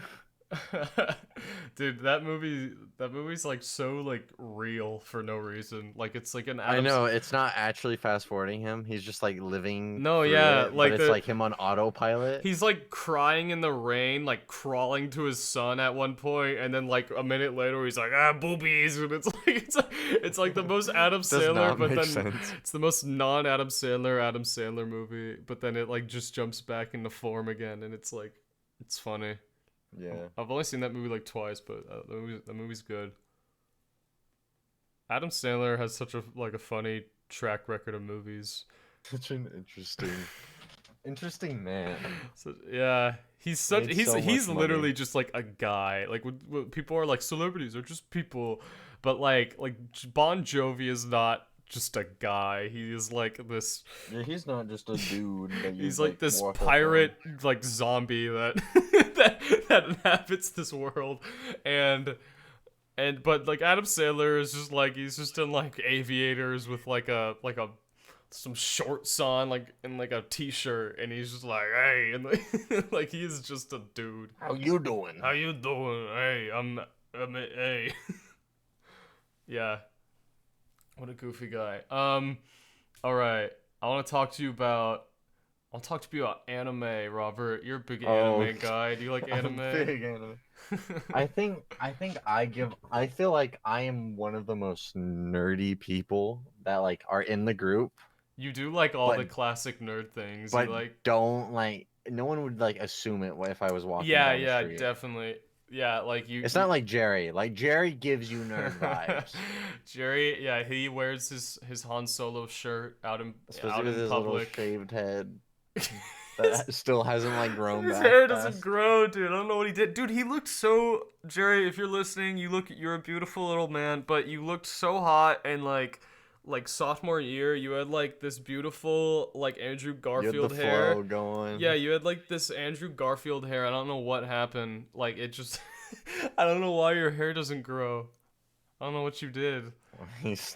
Dude, that movie's like so like real for no reason. Like it's like an I know it's not actually fast forwarding him. He's just like living. No, through yeah, it, like but it's the- like him on autopilot. He's like crying in the rain, like crawling to his son at one point, and then like a minute later he's like boobies, and it's like the most Adam Does Sandler, not but make then sense. it's the most non-Adam Sandler movie, but then it like just jumps back into form again, and it's like it's funny. Yeah. I've only seen that movie like twice, but the movie's good. Adam Sandler has such a funny track record of movies. Such an interesting man. So, yeah, he's such Made he's so he's much literally money. just like a guy. Like when people are like celebrities are just people, but like Bon Jovi is not just a guy. He is like this. Yeah, he's not just a dude. That you, He's like this walk up pirate like zombie that that inhabits this world, and but like Adam Sandler is just like he's just in like aviators with like a some shorts on like in like a t-shirt, and he's just like hey, and like, like he's just a dude. on. How you doing? How you doing? Hey, I'm hey. Yeah. What a goofy guy. All right. I'll talk to you about anime, Robert. You're a big anime guy. Do you like anime? I'm big anime. I feel like I am one of the most nerdy people that like are in the group, You do like all the But- classic nerd things. but You like don't like. No one would like assume it if I was walking. yeah, down the yeah, street. definitely. Yeah, like you. It's not like Jerry. Like Jerry gives you nerd vibes, Jerry, yeah, he wears his Han Solo shirt out in especially with his little public. shaved head that still hasn't like grown His back. hair doesn't fast. grow, dude. I don't know what he did. Dude, he looked so Jerry, if you're listening, you're a beautiful little man, but you looked so hot and like sophomore year, you had like this beautiful like Andrew You had Garfield the hair. flow going. Yeah, you had like this Andrew Garfield hair. I don't know what happened. Like it just I don't know why your hair doesn't grow. I don't know what you did. He's,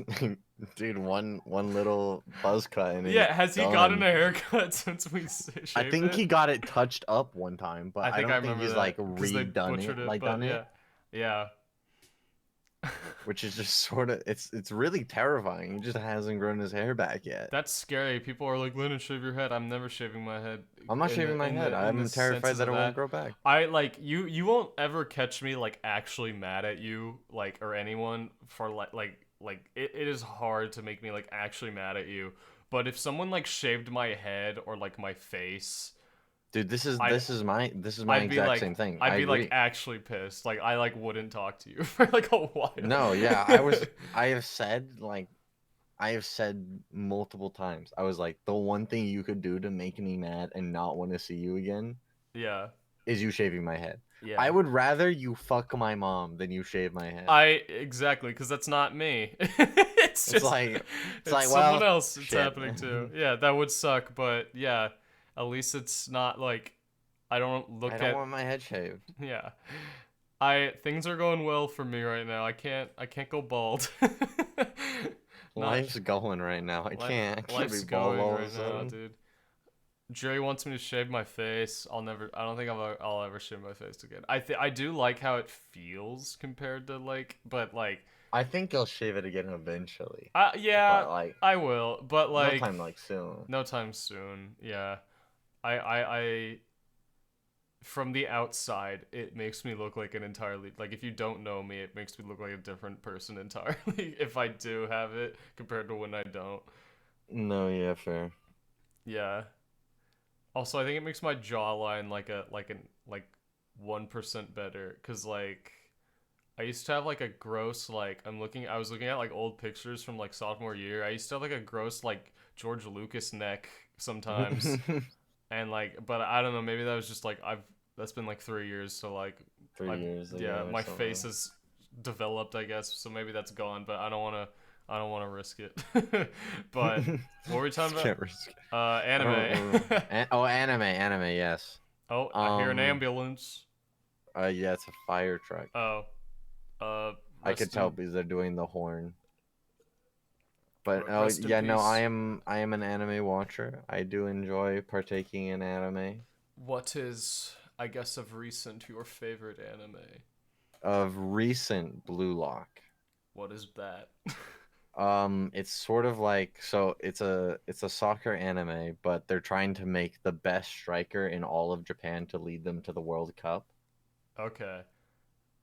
dude, one little buzz cut and Yeah, he's has he done. gotten a haircut since we shaved I think it? he got it touched up one time, but I think don't I think remember he's that, like 'cause they redone butchered it, like but done yeah. it, Yeah. which is just sort of it's really terrifying. He just hasn't grown his hair back yet. That's scary. People are like, Lennon, shave your head. I'm never shaving my head. I'm not in shaving the- my in head. the- in I'm the terrified senses that it of won't grow back. I like you won't ever catch me like actually mad at you like or anyone for like it is hard to make me like actually mad at you. But if someone like shaved my head or like my face, Dude, this is I'd- my I'd be exact like same thing. I'd I be agree. like actually pissed. Like I like wouldn't talk to you for like a while. No, yeah, I have said like I have said multiple times. I was like, the one thing you could do to make me mad and not want to see you again Yeah. is you shaving my head. I Yeah. would rather you fuck my mom than you shave my head. I exactly because that's not me. it's It's just like it's someone well, else it's shit. happening to. Yeah, that would suck, but yeah, at least it's not like I don't I look don't at want my head shaved. yeah. I things are going well for me right now. I can't go bald. Not Life's going right now. I can't be life's bald going all of a right now, sudden. dude. Jerry wants me to shave my face. I don't think I'll ever shave my face again. I do like how it feels compared to like, but like, I think I'll shave it again eventually, yeah, but like I will. But no like, time like soon. no time soon. Yeah, I from the outside, it makes me look like an entirely like if you don't know me, it makes me look like a different person entirely if I do have it compared to when I don't. No, yeah, fair. Yeah. Also, I think it makes my jawline like 1% better because like I used to have like a gross like I was looking at like old pictures from like sophomore year. I used to have like a gross like George Lucas neck sometimes, and like but I don't know, maybe that was just like I've that's been like 3 years, so like Three I years yeah ago or my face something. has developed I guess, so maybe that's gone, but I don't want to risk it. But what were we talking Just about? can't risk it. I don't Anime. remember. Oh, anime, yes. Oh, I hear an Um, ambulance. yeah, it's a fire truck. Oh, I could rest tell in because they're doing the horn. But oh rest in yeah, no, I peace. am I am an anime watcher. I do enjoy partaking in anime. What is, I guess, of recent your favorite anime? Of recent Blue Lock. What is that? It's sort of like so it's a soccer anime, but they're trying to make the best striker in all of Japan to lead them to the World Cup. Okay.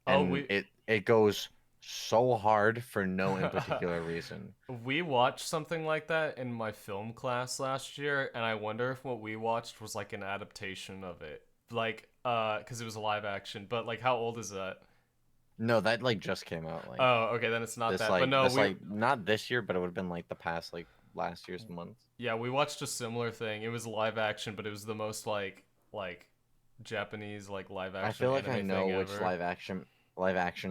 Oh, And it goes so hard for no in particular reason. we watched something like that in my film class last year, and I wonder if what we watched was like an adaptation of it, like, because it was a live action. But like, how old is that? No, that like just came out Oh, okay, then it's not this that. But like no, this we like not this year, but it would have been like the past like last year's month. yeah, we watched a similar thing. It was live action, but it was the most like Japanese like live I action feel like I anime know thing which ever. live action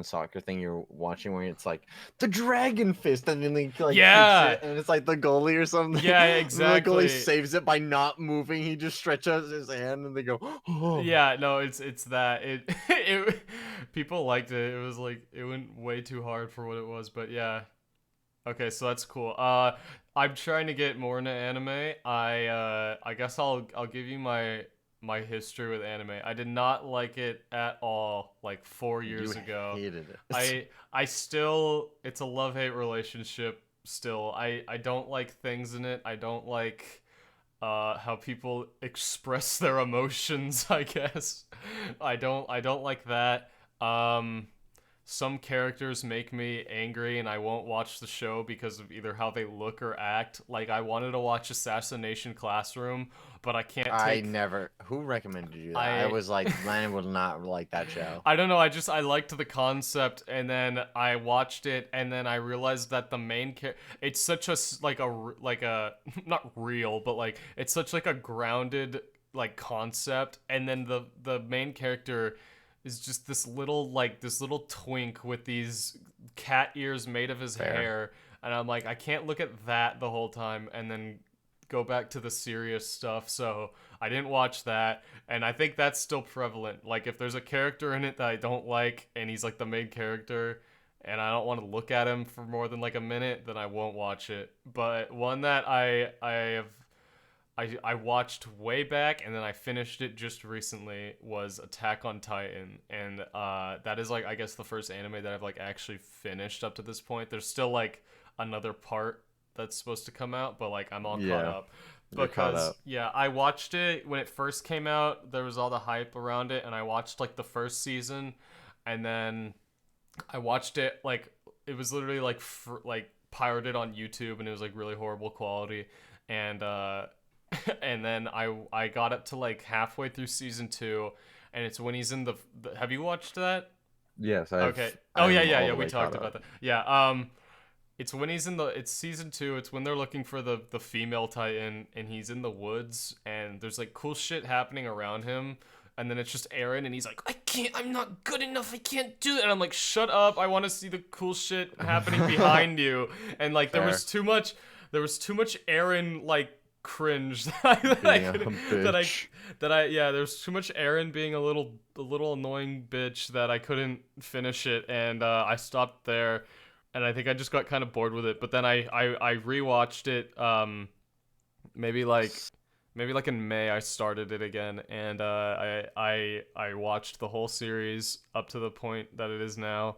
soccer thing you're watching where it's like the dragon fist and then he like kicks Yeah, it and it's like the goalie or something. yeah, The goalie exactly. saves it by not moving. He just stretches his hand and they go, oh. Yeah, no, it's that it people liked it. It was like it went way too hard for what it was, but yeah. Okay, so that's cool. I'm trying to get more into anime. I guess I'll give you my history with anime. I did not like it at all like 4 You years ago. hated it. I still it's a love-hate relationship still. I don't like things in it. I don't like how people express their emotions, I guess. I don't like that. Some characters make me angry and I won't watch the show because of either how they look or act. Like I wanted to watch Assassination Classroom, but I can't I take never. Who recommended you that? I I was like, man would not like that show. I don't know. I liked the concept, and then I watched it, and then I realized that the main it's such a like a not real, but like it's such like a grounded like concept, and then the main character is just this little twink with these cat ears made of his Fair. hair, and I'm like I can't look at that the whole time, and then go back to the serious stuff. So I didn't watch that, and I think that's still prevalent. Like if there's a character in it that I don't like and he's like the main character and I don't want to look at him for more than like a minute, then I won't watch it. But one that I watched way back and then I finished it just recently was Attack on Titan, and that is like I guess the first anime that I've like actually finished up to this point. There's still like another part that's supposed to come out, but like I'm all caught Yeah, up you're caught because up. yeah, I watched it when it first came out. There was all the hype around it, and I watched like the first season, and then I watched it like it was literally like like pirated on YouTube, and it was like really horrible quality, and and then I got up to like halfway through season 2, and it's when he's in the have you watched that? Yes, Okay. Oh yeah, I'm yeah, all yeah. the We way caught talked about up. that. Yeah. It's when he's in the it's season 2. It's when they're looking for the female Titan and he's in the woods and there's like cool shit happening around him. And then it's just Eren and he's like, I can't, I'm not good enough, I can't do it. And I'm like, shut up, I want to see the cool shit happening behind you. And like Fair. there was too much Eren like cringe that I yeah, there's too much Eren being a little annoying bitch that I couldn't finish it, and I stopped there, and I think I just got kind of bored with it. But then I rewatched it, maybe like in May I started it again, and I watched the whole series up to the point that it is now,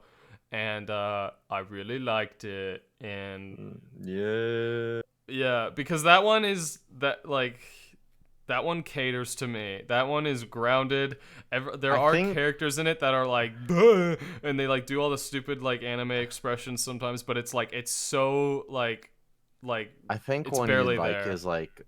and I really liked it, and Yeah. yeah, because that one is that one caters to me. That one is grounded. There are characters in it that are like, "Duh," and they like do all the stupid like anime expressions sometimes, but it's like it's so like I think it's one barely you'd like there. is like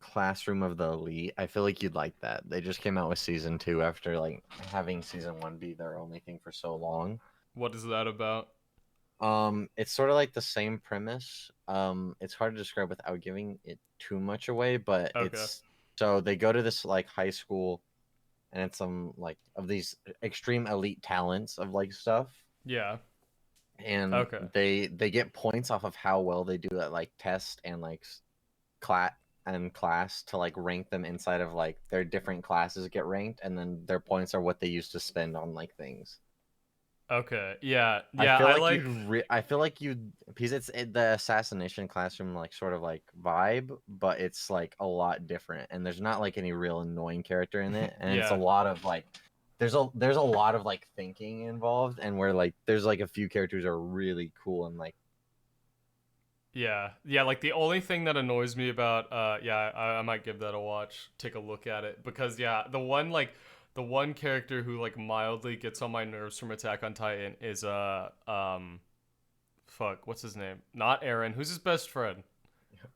Classroom of the Elite. I feel like you'd like that. They just came out with season 2 after like having season 1 be their only thing for so long. What is that about? It's sort of like the same premise. It's hard to describe without giving it too much away, but Okay. so they go to this like high school, and it's like of these extreme elite talents of like stuff, Yeah. and Okay. they get points off of how well they do at like test and like class to like rank them inside of like their different classes get ranked, and then their points are what they use to spend on like things. Okay. Yeah. I Yeah. feel I like like. I feel like you'd because the assassination classroom like sort of like vibe, but it's like a lot different, and there's not like any real annoying character in it, and it's a Yeah. lot of like there's a lot of like thinking involved, and where like there's like a few characters are really cool and like Yeah, yeah. Like the only thing that annoys me about, yeah, I might give that a watch, take a look at it, because yeah, the one character who like mildly gets on my nerves from Attack on Titan is fuck, what's his name? Not Eren. Who's his best friend?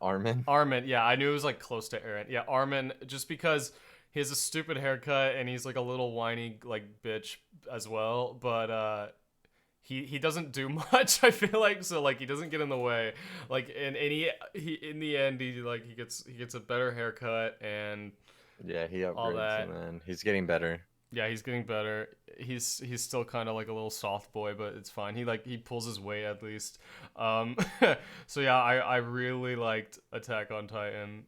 Armin. Armin. Yeah, I knew it was like close to Eren. Yeah, Armin. Just because he has a stupid haircut and he's like a little whiny like bitch as well, but he doesn't do much. I feel like so like he doesn't get in the way. Like he in the end he gets a better haircut and Yeah, he all upgrades that. and then he's getting better. Yeah, he's getting better. He's still kind of like a little soft boy, but it's fine. He pulls his weight at least. Um, so yeah, I really liked Attack on Titan,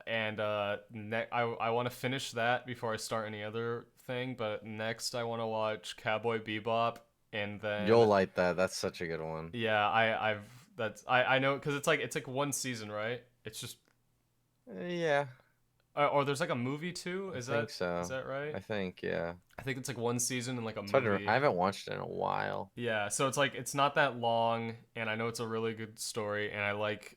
and I want to finish that before I start any other thing. But next, I want to watch Cowboy Bebop, and You'll then like that. That's such a good one. yeah, I know because it's like one season, right? It's just Yeah, or there's like a movie too. I think Is so. that right? I think yeah. I think it's like one season and like a It's hard to, movie. I haven't watched it in a while. Yeah, so it's like it's not that long, and I know it's a really good story, and I like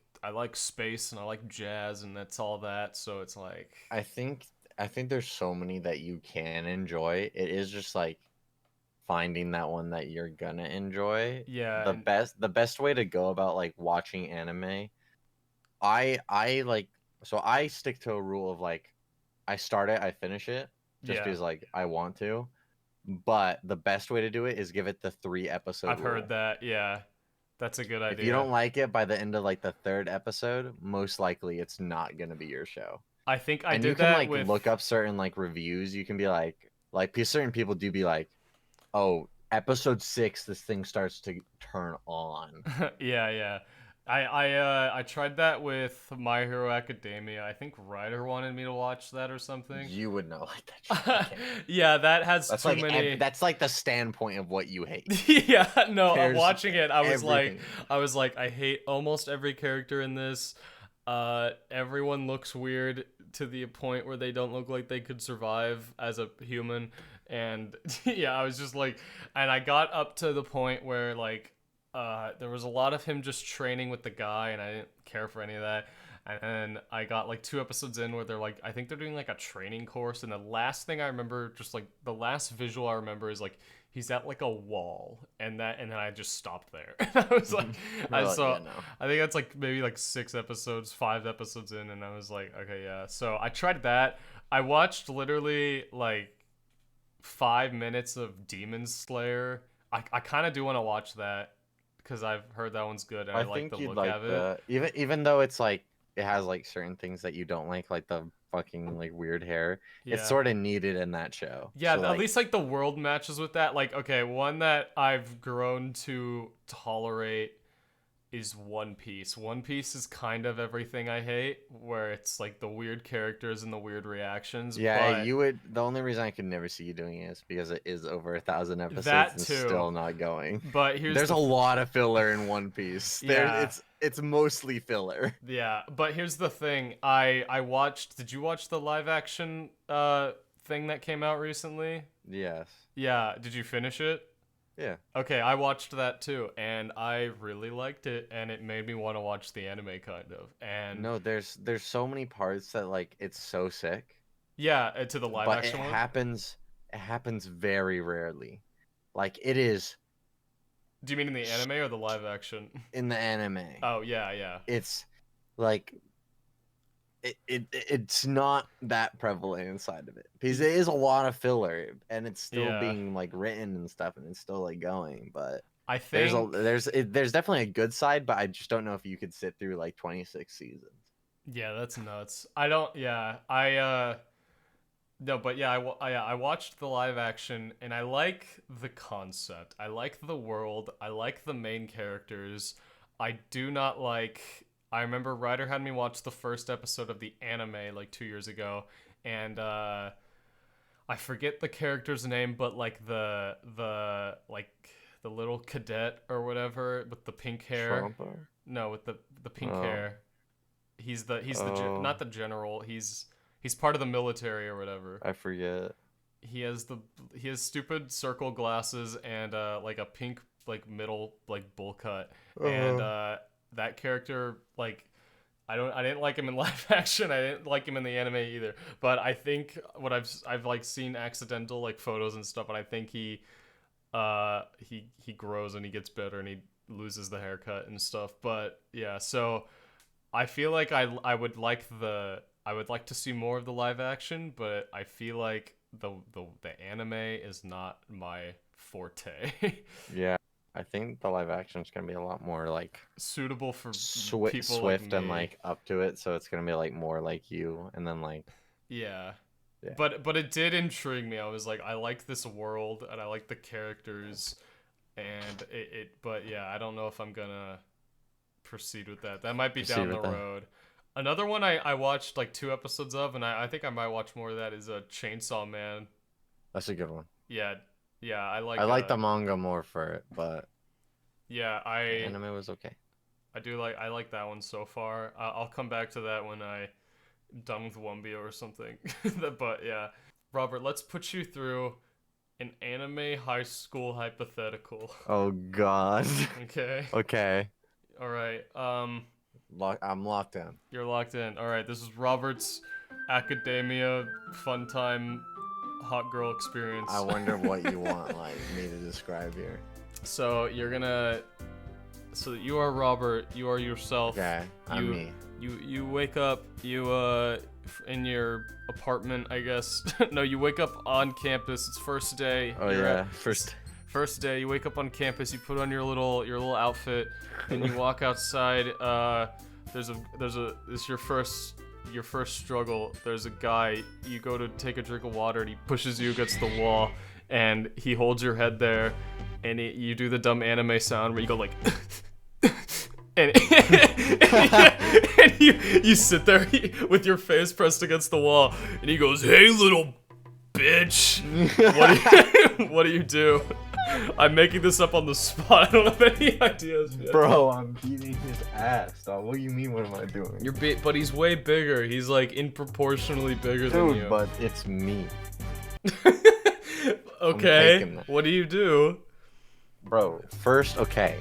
space and I like jazz, and that's all that. So it's like, I think I think there's so many that you can enjoy. It is just like finding that one that you're gonna enjoy. yeah, and The best way to go about like watching anime, I like so I stick to a rule of like I start it, I finish it, just yeah, because like I want to. But the best way to do it is give it the 3 episode I've heard rule. that. Yeah, that's a good If you idea. don't like it by the end of like the 3rd episode, most likely it's not gonna be your show. I think I And you did can that like with, look up certain like reviews. You can be certain people do be like, oh, episode 6, this thing starts to turn on. yeah, yeah. I tried that with My Hero Academia. I think Ryder wanted me to watch that or something. You would not like that shit. I can't. Yeah, that has too many. That's like the standpoint of what you hate. Yeah, no, There's watching it, everything. I was like, I hate almost every character in this. Everyone looks weird to the point where they don't look like they could survive as a human, and yeah, I was just like, and I got up to the point where like, there was a lot of him just training with the guy, and I didn't care for any of that. And then I got like 2 episodes in where they're like, I think they're doing like a training course, and the last thing I remember, just like the last visual I remember is like he's at like a wall, and then I just stopped there. And I was like, I Well, saw, yeah, no. I think that's like maybe like 6 episodes, 5 episodes in, and I was like, okay, yeah. So I tried that. I watched literally like 5 minutes of Demon Slayer. I kind of do want to watch that because I've heard that one's good and I, I like think the you'd look like of it. the even though it's like it has like certain things that you don't like the fucking like weird hair. It's Yeah. sort of needed in that show. Yeah, So, at like, least like the world matches with that. Like, okay, one that I've grown to tolerate is One Piece. One Piece is kind of everything I hate, where it's like the weird characters and the weird reactions. yeah, but you would. The only reason I could never see you doing it is because it is over 1,000 episodes That and too. still not going. But here's There's the a lot of filler in One Piece. Yeah. It's mostly filler. Yeah, but here's the thing. I watched. Did you watch the live action thing that came out recently? Yes. Yeah. Did you finish it? Yeah. Okay, I watched that too, and I really liked it, and it made me want to watch the anime kind of. And No, there's so many parts that like it's so sick, yeah, to the live but action one. it happens very rarely. Like it is Do you mean in the anime or the live action? in the anime. Oh yeah, yeah. It's like it's not that prevalent inside of it because it is a lot of filler and it's still Yeah. being like written and stuff and it's still like going, but I think there's definitely a good side, but I just don't know if you could sit through like 26 seasons. yeah, that's nuts. I don't. Yeah, no, but yeah, I watched the live action and I like the concept. I like the world. I like the main characters. I do not like. I remember Ryder had me watch the first episode of the anime like 2 years ago, and I forget the character's name, but like the little cadet or whatever with the pink hair. Trumper? No, with the pink Oh. hair. He's the Oh. not the general. He's part of the military or whatever. I forget. He has stupid circle glasses and like a pink like middle like bowl cut. And that character, like, I didn't like him in live action. I didn't like him in the anime either. But I think what I've like seen accidental like photos and stuff, and I think he grows and he gets better and he loses the haircut and stuff. But yeah, so I feel like I would like to see more of the live action, but I feel like the anime is not my forte. Yeah, I think the live action is gonna be a lot more like Suitable for people swift like and me. like up to it, so it's gonna be like more like you, and then like Yeah. Yeah. But it did intrigue me. I was like, I like this world and I like the characters, and but yeah, I don't know if I'm gonna proceed with that. That might be Proceed down the with that. road. Another one I watched like 2 episodes of, and I think I might watch more of that, is a Chainsaw Man. that's a good one. Yeah, I like. I like the manga more for it, but Yeah, the anime was okay. I like that one so far. I'll come back to that when I'm done with Wumbio or something. But yeah, Robert, let's put you through an anime high school hypothetical. Oh God. Okay. Okay. All right. I'm locked in. You're locked in. All right. This is Robert's academia fun time hot girl experience. I wonder what you want like me to describe here. So you're gonna. So you are Robert. You are yourself. Okay, I'm You- me. You wake up. In your apartment, I guess. No, you wake up on campus. It's first day. Oh You're yeah, at- first. day, you wake up on campus, you put on your little outfit, and you walk outside. It's your first struggle. There's a guy. You go to take a drink of water, and he pushes you against the wall, and he holds your head there, and you do the dumb anime sound where you go like. And, and you sit there with your face pressed against the wall, and he goes, "Hey, little bitch, what do you do?" I'm making this up on the spot. I don't have any ideas yet. Bro, I'm beating his ass, dog. What do you mean? What am I doing? But he's way bigger. He's like proportionally bigger than you. Dude, but it's me, Okay, taking that. what do you do? bro. First, okay.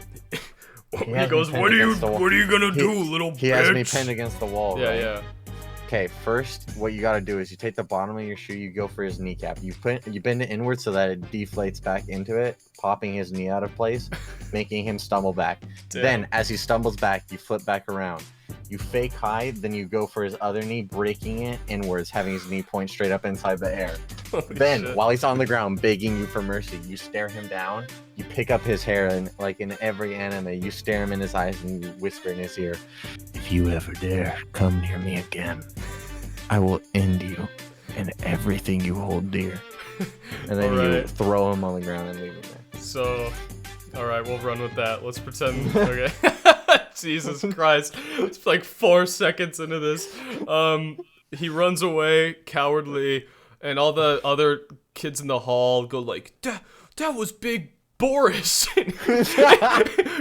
He has me goes, pinned "What against the wall." are you gonna He- do, little He bitch?" has me pinned against the wall. Yeah, right? yeah. Okay, first, what you gotta do is you take the bottom of your shoe, you go for his kneecap. You bend it inward so that it deflates back into it, popping his knee out of place, making him stumble back. Damn. Then, as he stumbles back, you flip back around. You fake hide, then you go for his other knee, breaking it inwards, having his knee point straight up inside the air. Holy Then, shit. while he's on the ground begging you for mercy, you stare him down. You pick up his hair, and like in every anime, you stare him in his eyes and you whisper in his ear, "If you ever dare come near me again, I will end you and everything you hold dear." And then you Alright. throw him on the ground and leave him there. So, alright, we'll run with that. Let's pretend. Okay. Jesus Christ. It's like 4 seconds into this. He runs away, cowardly, and all the other kids in the hall go like, that was Big Boris.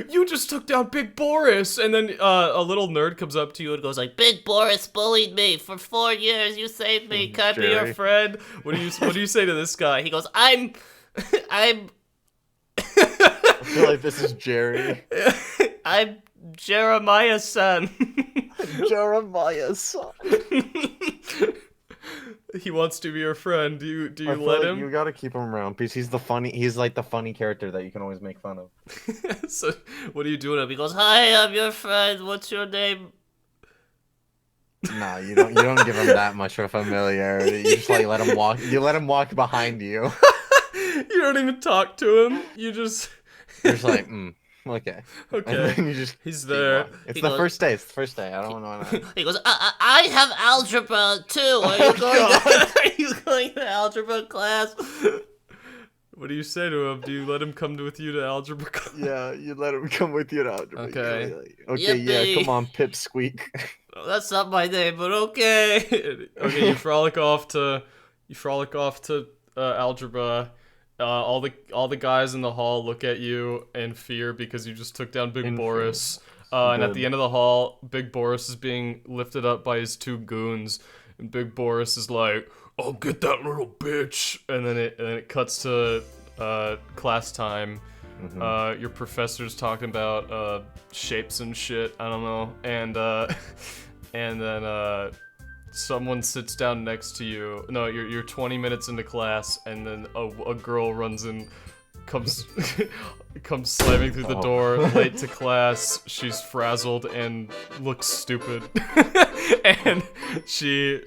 You just took down Big Boris. And then a little nerd comes up to you and goes like, Big Boris bullied me for 4 years. You saved me. Can I be your Jerry. friend? what do you say to this guy? He goes, I'm. I feel like this is Jerry. I'm Jeremiah's son. Jeremiah's son. He wants to be your friend. Do you I feel let like him? You gotta keep him around because he's like the funny character that you can always make fun of. So, what are you doing? He goes, hi, I'm your friend. What's your name? Nah, you don't give him that much of familiarity. You just like let him walk. You let him walk behind you. You don't even talk to him. You just. You're just like, okay. And Okay. then you just He's keep there. walking. It's He the goes- first day. It's the first day. I don't want to. He goes, I have algebra too. Are you going? Are you going to algebra class? What do you say to him? Do you let him come with you to algebra class? Yeah, you let him come with you to algebra. Okay. Okay. Yeah. Yippee. Come on, Pipsqueak. That's not my name, but okay. Okay, you frolic off to algebra. All the guys in the hall look at you in fear because you just took down Big In Boris. And at Good. the end of the hall, Big Boris is being lifted up by his 2 goons, and Big Boris is like, "I'll get that little bitch." And then it cuts to class time. Your professor's talking about shapes and shit. I don't know, and then someone sits down next to you. No, you're 20 minutes into class, and then a girl runs in, comes slamming through the door, late to class. She's frazzled and looks stupid, and she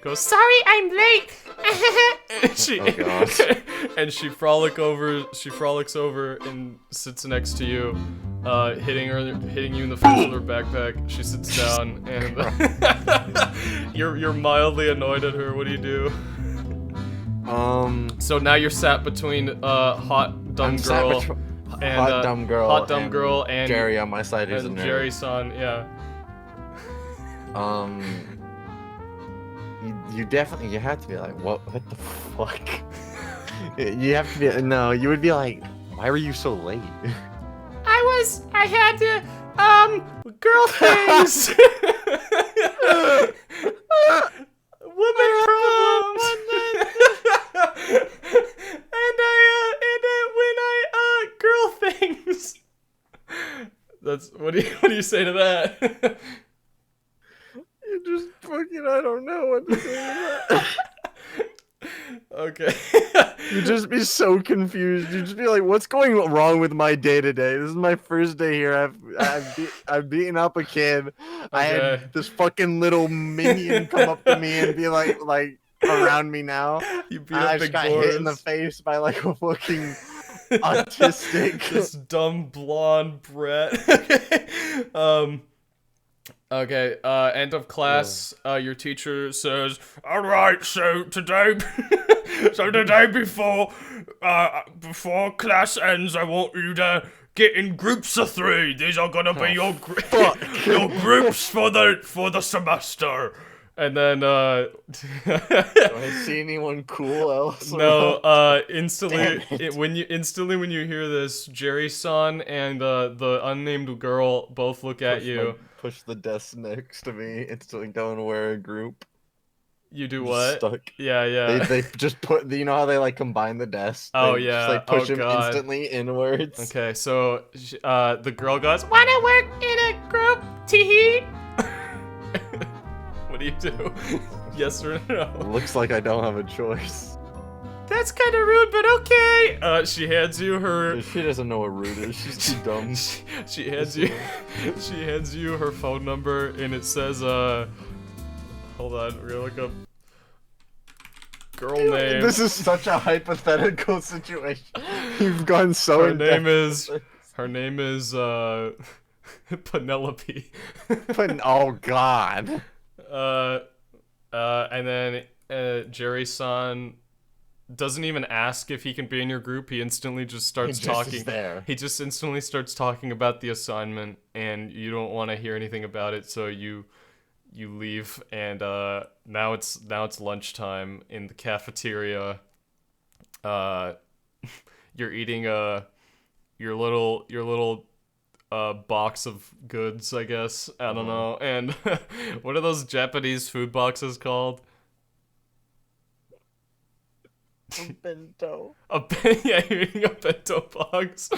goes, Sorry, I'm late. and she Oh, God. and she frolics over and sits next to you, hitting you in the face with her backpack. She sits down and you're mildly annoyed at her. What do you do? So now you're sat between hot dumb I'm sat girl between and hot dumb girl, hot dumb girl and Jerry on my side is a and nerd. Jerry-san. Yeah. You definitely you have to be like, what the fuck? You have to be you would be like, why were you so late? I had to, Girl things. Woman problems. and when I girl things. That's what do you say to that? You just fucking I don't know what to say to that. Okay. You'd just be so confused. You'd just be like, "What's going wrong with my day today? This is my first day here. I've beaten up a kid. I Okay. had this fucking little minion come up to me and be like around me now. You beat And up I just Big got Boris. hit in the face by like a fucking autistic. This dumb blonde brat. Okay, end of class, your teacher says, "Alright, so today before class ends, I want you to get in groups of 3. These are gonna be your your groups for the semester." And then, Do I see anyone cool else? no, instantly Damn when you hear this, Jerry-san and the unnamed girl both look at you. Push the desk next to me. Instantly go and wear a group. You do Just what? Stuck. Yeah, yeah. They just put. You know how they like combine the desks? Oh, They yeah. Just like push Oh, him God. instantly inwards. Okay, so the girl goes, wanna work in a group, teehee? "What do you do? Yes or no?" Looks like I don't have a choice. Then That's kind of rude, but okay. She hands you her. She doesn't know what rude is. She's too dumb. She hands you. She hands you her phone number, and it says, Hold on, we're gonna look up. Girl name. This is such a hypothetical situation. You've gone so. Her name is Penelope. Oh God. And then Jerry-san doesn't even ask if he can be in your group. He instantly just starts talking. There. He just instantly starts talking about the assignment, and you don't want to hear anything about it, so you leave. And now it's lunchtime in the cafeteria. You're eating your little box of goods, I guess. I don't know. And what are those Japanese food boxes called? A bento. Yeah, you're eating a bento box,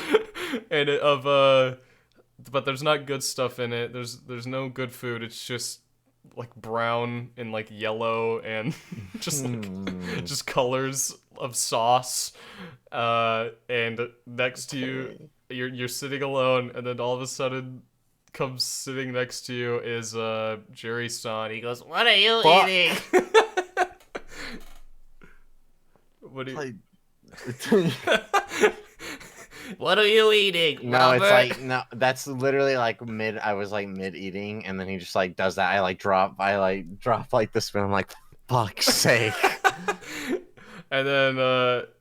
and but there's not good stuff in it. There's no good food. It's just like brown and like yellow and just just colors of sauce. And next to you, you're sitting alone, and then all of a sudden, comes sitting next to you is Jerry-san. He goes, What are you Fuck. eating? "What do you?" What are you eating, No, Robert? it's like no. That's literally like mid. I was like mid eating, and then he just like does that. I drop like the spoon. I'm like, fuck's sake. And then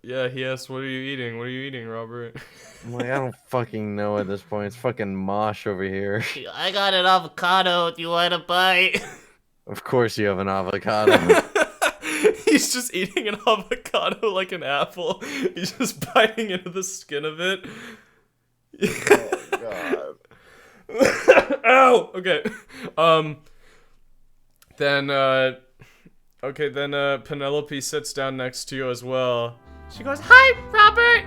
yeah, he asks, "What are you eating? What are you eating, Robert?" I'm like, I don't fucking know at this point. It's fucking mosh over here. I got an avocado. Do you want a bite? Of course you have an avocado. He's just eating an avocado like an apple. He's just biting into the skin of it. Oh God. Ow! Okay. Then Penelope sits down next to you as well. She goes, "Hi, Robert."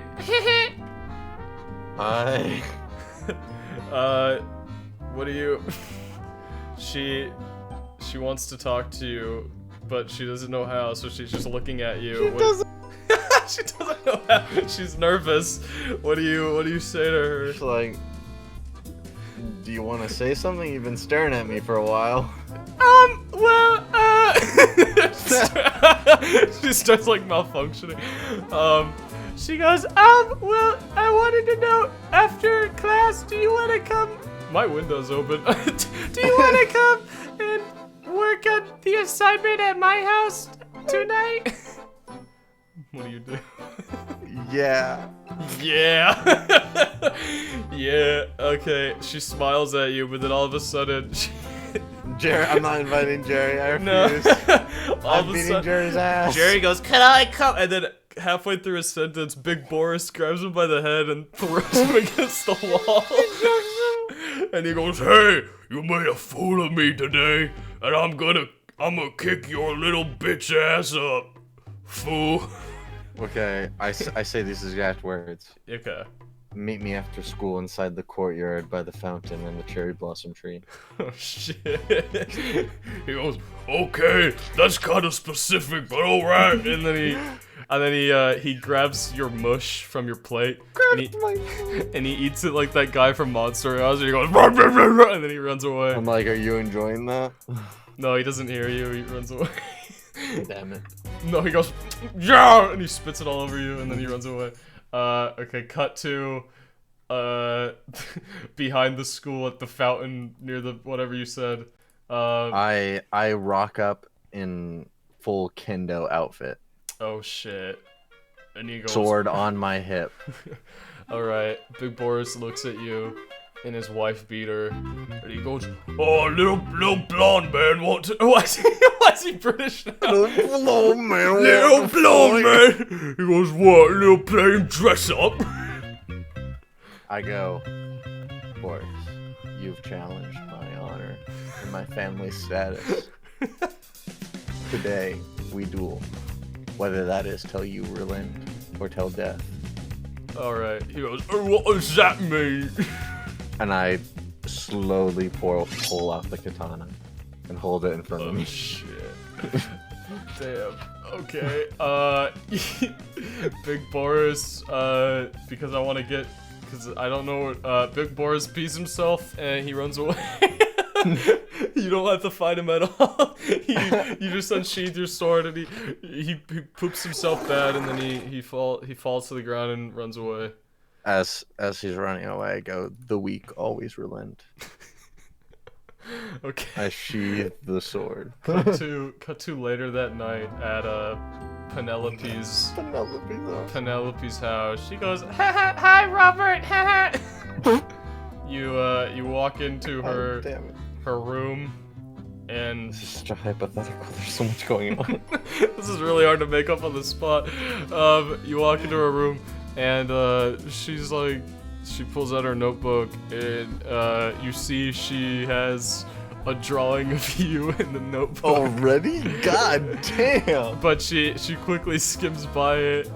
Hi. What do you? She wants to talk to you, but she doesn't know how, so she's just looking at you. She doesn't know how. She's nervous. What do you say to her? She's like, do you want to say something? You've been staring at me for a while. Well, she starts like malfunctioning. She goes, well, I wanted to know, after class, do you want to come? My window's open. Do you want to come and work on the assignment at my house tonight? What do you do? Yeah. Yeah. Yeah, okay. She smiles at you, but then all of a sudden, Jerry, I'm not inviting Jerry. I no. refuse. All I'm of a beating sudden, Jerry's ass. Jerry goes, "Can I come?" And then halfway through his sentence, Big Boris grabs him by the head and throws him against the wall. And he goes, "Hey, you made a fool of me today, and I'm gonna kick your little bitch ass up, fool." Okay, I say these exact words. Okay. Meet me after school inside the courtyard by the fountain and the cherry blossom tree. Oh shit. He goes, "Okay, that's kind of specific, but all right." And then he grabs your mush from your plate, and he eats it like that guy from Monster House. And he goes, "Run, run, run, run," and then he runs away. I'm like, are you enjoying that? No, he doesn't hear you. He runs away. Damn it. No, he goes, "Yeah," and he spits it all over you, and then he runs away. Okay, cut to behind the school at the fountain near the whatever you said. I rock up in full kendo outfit, Oh shit. And he goes, sword on my hip. Alright, Big Boris looks at you in his wife beater, and he goes, "Oh, little blonde man wants to..." Why is he British now? Little man. Little blonde man! He goes, "What, little plain dress up?" I go, Boris, you've challenged my honor and my family status. Today, we duel. Whether that is till you relent or till death. Alright, he goes, "What does that mean?" And I slowly pull off the katana and hold it in front of Oh me. shit. Damn. Okay. Big Boris. Because I want to get. Because I don't know. Big Boris pees himself and he runs away. You don't have to fight him at all. You just unsheath your sword and he poops himself bad and then he falls to the ground and runs away. As he's running away, I go, the weak always relent. Okay. I sheathe the sword. Cut to later that night at Penelope's house. She goes, hi Robert. You walk into her Damn it. her room and This is such a hypothetical. There's so much going on. this is really hard to make up on the spot. You walk into her room and she's like, she pulls out her notebook and you see she has a drawing of you in the notebook. Already? God damn. But she quickly skims by it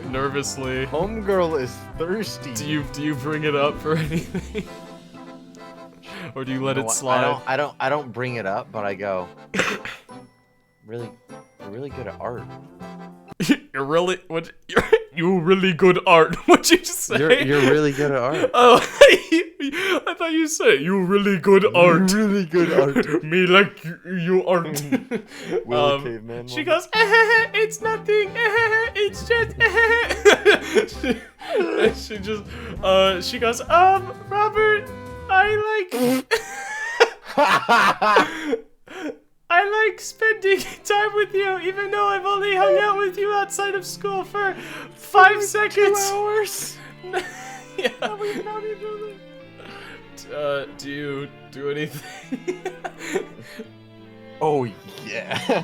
nervously. Homegirl is thirsty. Do you bring it up for anything? Or do you let it slide? I don't bring it up, but I go. You're really good at art. You're really good art. What'd you just say? You're really good at art. Oh, I thought you said you're really good art. You're really good art. Me like you aren't. Will the caveman She one? goes, it's nothing. It's just. She goes, Robert, I like spending time with you, even though I've only hung out with you outside of school for 5 seconds. 2 hours. Yeah. We've known each other. Do you do anything? Oh yeah.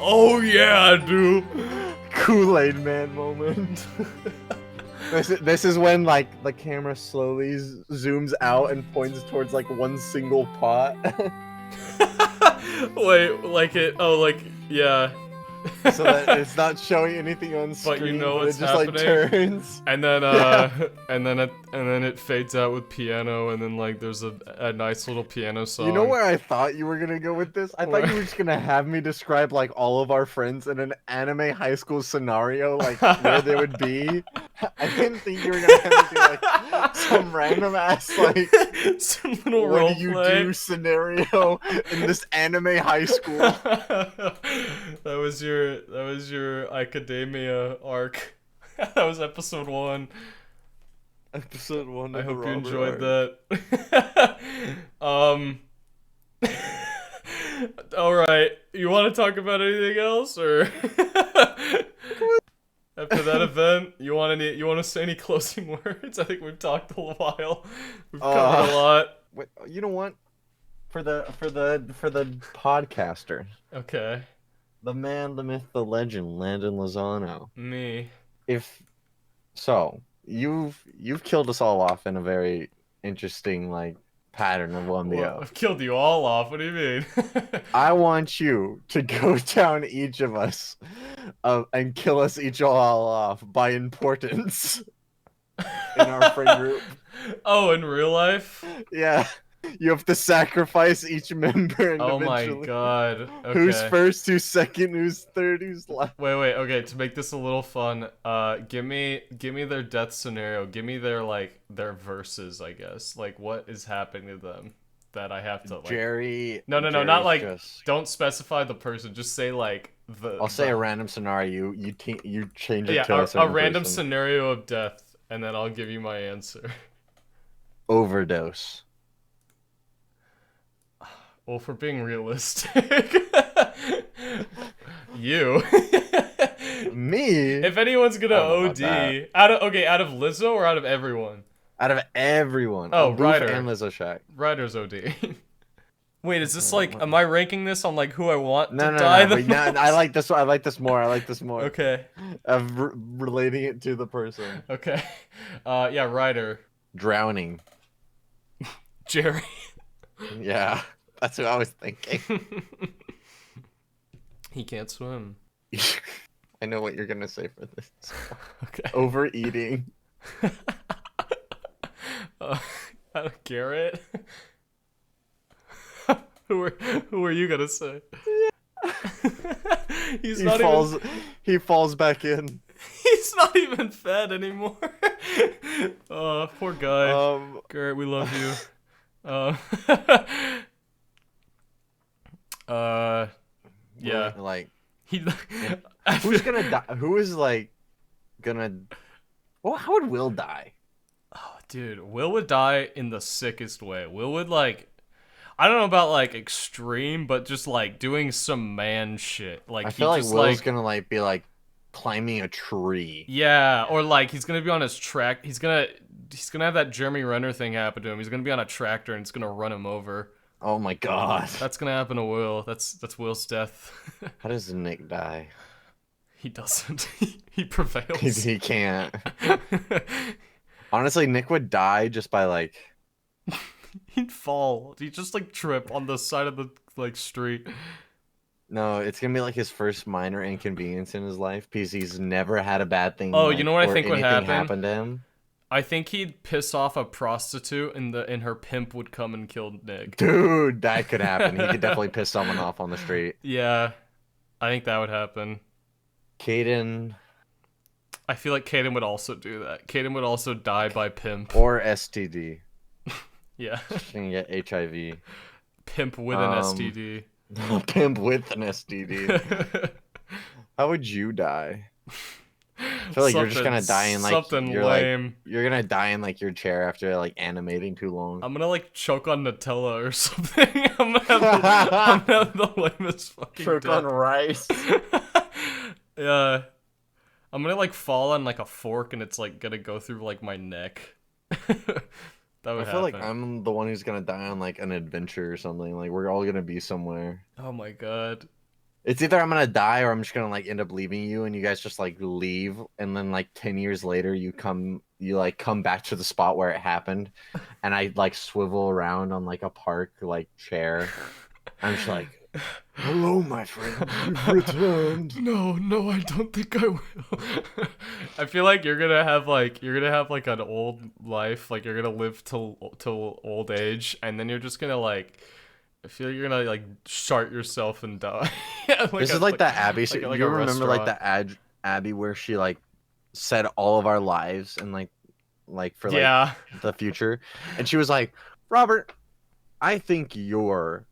Oh yeah, I do. Kool-Aid Man moment. This is when like the camera slowly zooms out and points towards like one single pot. Wait, like it? Oh, like yeah. So that it's not showing anything on screen. But you know but what's it just happening. like turns. And then and then it fades out with piano, and then like there's a nice little piano song. You know where I thought you were gonna go with this? I thought you Where? were just gonna have me describe like all of our friends in an anime high school scenario, like where they would be. I didn't think you were gonna have me do like some random ass like some little what role do you play. do scenario in this anime high school. That was your academia arc. That was episode 1. Episode 1. I of the hope you Robert enjoyed arc. that. All right. You want to talk about anything else, or after that event, you want to say any closing words? I think we've talked a while. We've covered a lot. Wait, you know what? For the podcaster, Okay. the man, the myth, the legend, Landon Lozano. Me. If so, you've killed us all off in a very interesting like pattern of 1BO. Well, I've killed you all off. What do you mean? I want you to go down each of us and kill us each all off by importance in our friend group. Oh, in real life? Yeah, you have to sacrifice each member Oh individually. my god. Okay. Who's first, who's second, who's third, who's last? Wait. Okay. To make this a little fun, give me their death scenario. Give me their verses. I guess. Like, what is happening to them that I have to like. Jerry. No, not Jerry's like. just- Don't specify the person. Just say like the. I'll say a random scenario. You change it Yeah, to a certain random person. scenario of death, and then I'll give you my answer. Overdose. Well, for being realistic, you. Me? If anyone's gonna I don't know OD, about out of Lizzo or out of everyone? Out of everyone. Oh, Boof Ryder. and Lizzo Shack. Ryder's OD. Wait, is this like? Am I ranking this on like who I want No, to no, die no. the Wait, no, most? I like this one. I like this more. I like this more. Okay. Of relating it to the person. Okay. Yeah, Ryder. Drowning. Jerry. Yeah, that's what I was thinking. He can't swim. I know what you're gonna say for this. Okay. Overeating. Garrett. Who are you gonna say? He's He not falls. even. He falls back in. He's not even fed anymore. Oh, poor guy. Garrett, we love you. Uh, yeah. Like, He. who's gonna die? Who is like gonna? Well, how would Will die? Oh, dude, Will would die in the sickest way. Will would like. I don't know about like extreme, but just like doing some man shit. Like I he feel like just Will's like. gonna like be like climbing a tree. Yeah, or like he's gonna be on his track. He's gonna have that Jeremy Renner thing happen to him. He's gonna be on a tractor and it's gonna run him over. Oh my god. That's gonna happen to Will. That's Will's death. How does Nick die? He doesn't. He prevails. He can't. Honestly, Nick would die just by like. He'd fall. He'd just like trip on the side of the like street. No, it's gonna be like his first minor inconvenience in his life because he's never had a bad thing. Oh, like, you know what I or think would anything happen? happened to him. I think he'd piss off a prostitute and her pimp would come and kill Nick. Dude, that could happen. He could definitely piss someone off on the street. Yeah, I think that would happen. Caden I feel like Caden would also do that. Caden would also die by pimp. or STD. Yeah. She's gonna get HIV. Pimp with an STD. Pimp with an STD. How would you die? I feel like you're just gonna die in like something you're lame. like you're gonna die in like your chair after like animating too long. I'm gonna like choke on Nutella or something. I'm gonna have the lamest fucking Choke death. on rice. Yeah. I'm gonna like fall on like a fork and it's like gonna go through like my neck. That would I feel like happen. I'm the one who's gonna die on like an adventure or something. Like we're all gonna be somewhere. Oh my god. It's either I'm gonna die or I'm just gonna like end up leaving you and you guys just like leave and then like 10 years later you come back to the spot where it happened and I like swivel around on like a park like chair. I'm just like, hello my friend, you've returned. No, I don't think I will. I feel like you're gonna have like an old life, like you're gonna live till old age, and then you're just gonna like, I feel like you're gonna like shart yourself and die. This is like that Abby. like You a remember like restaurant. the Abby where she like said all of our lives and like for like Yeah. the future, and she was like, Robert, I think you're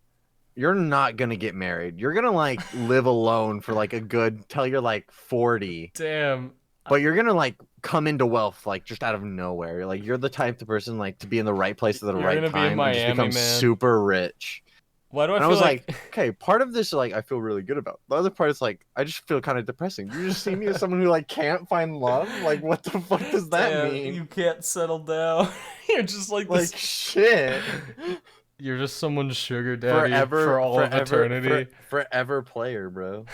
not gonna get married. You're gonna like live alone for like a good till you're like 40, Damn. but you're gonna like come into wealth like just out of nowhere. Like you're the type of person like to be in the right place at the You're right gonna be in time and just Miami, become man. super rich. Why do I And feel I was like like, okay, part of this like I feel really good about. The other part is like I just feel kind of depressing. You just see me as someone who like can't find love. Like what the fuck does that damn, mean? you can't settle down. You're just like Like this. shit. You're just someone's sugar daddy Forever for all of forever, eternity. forever player, bro.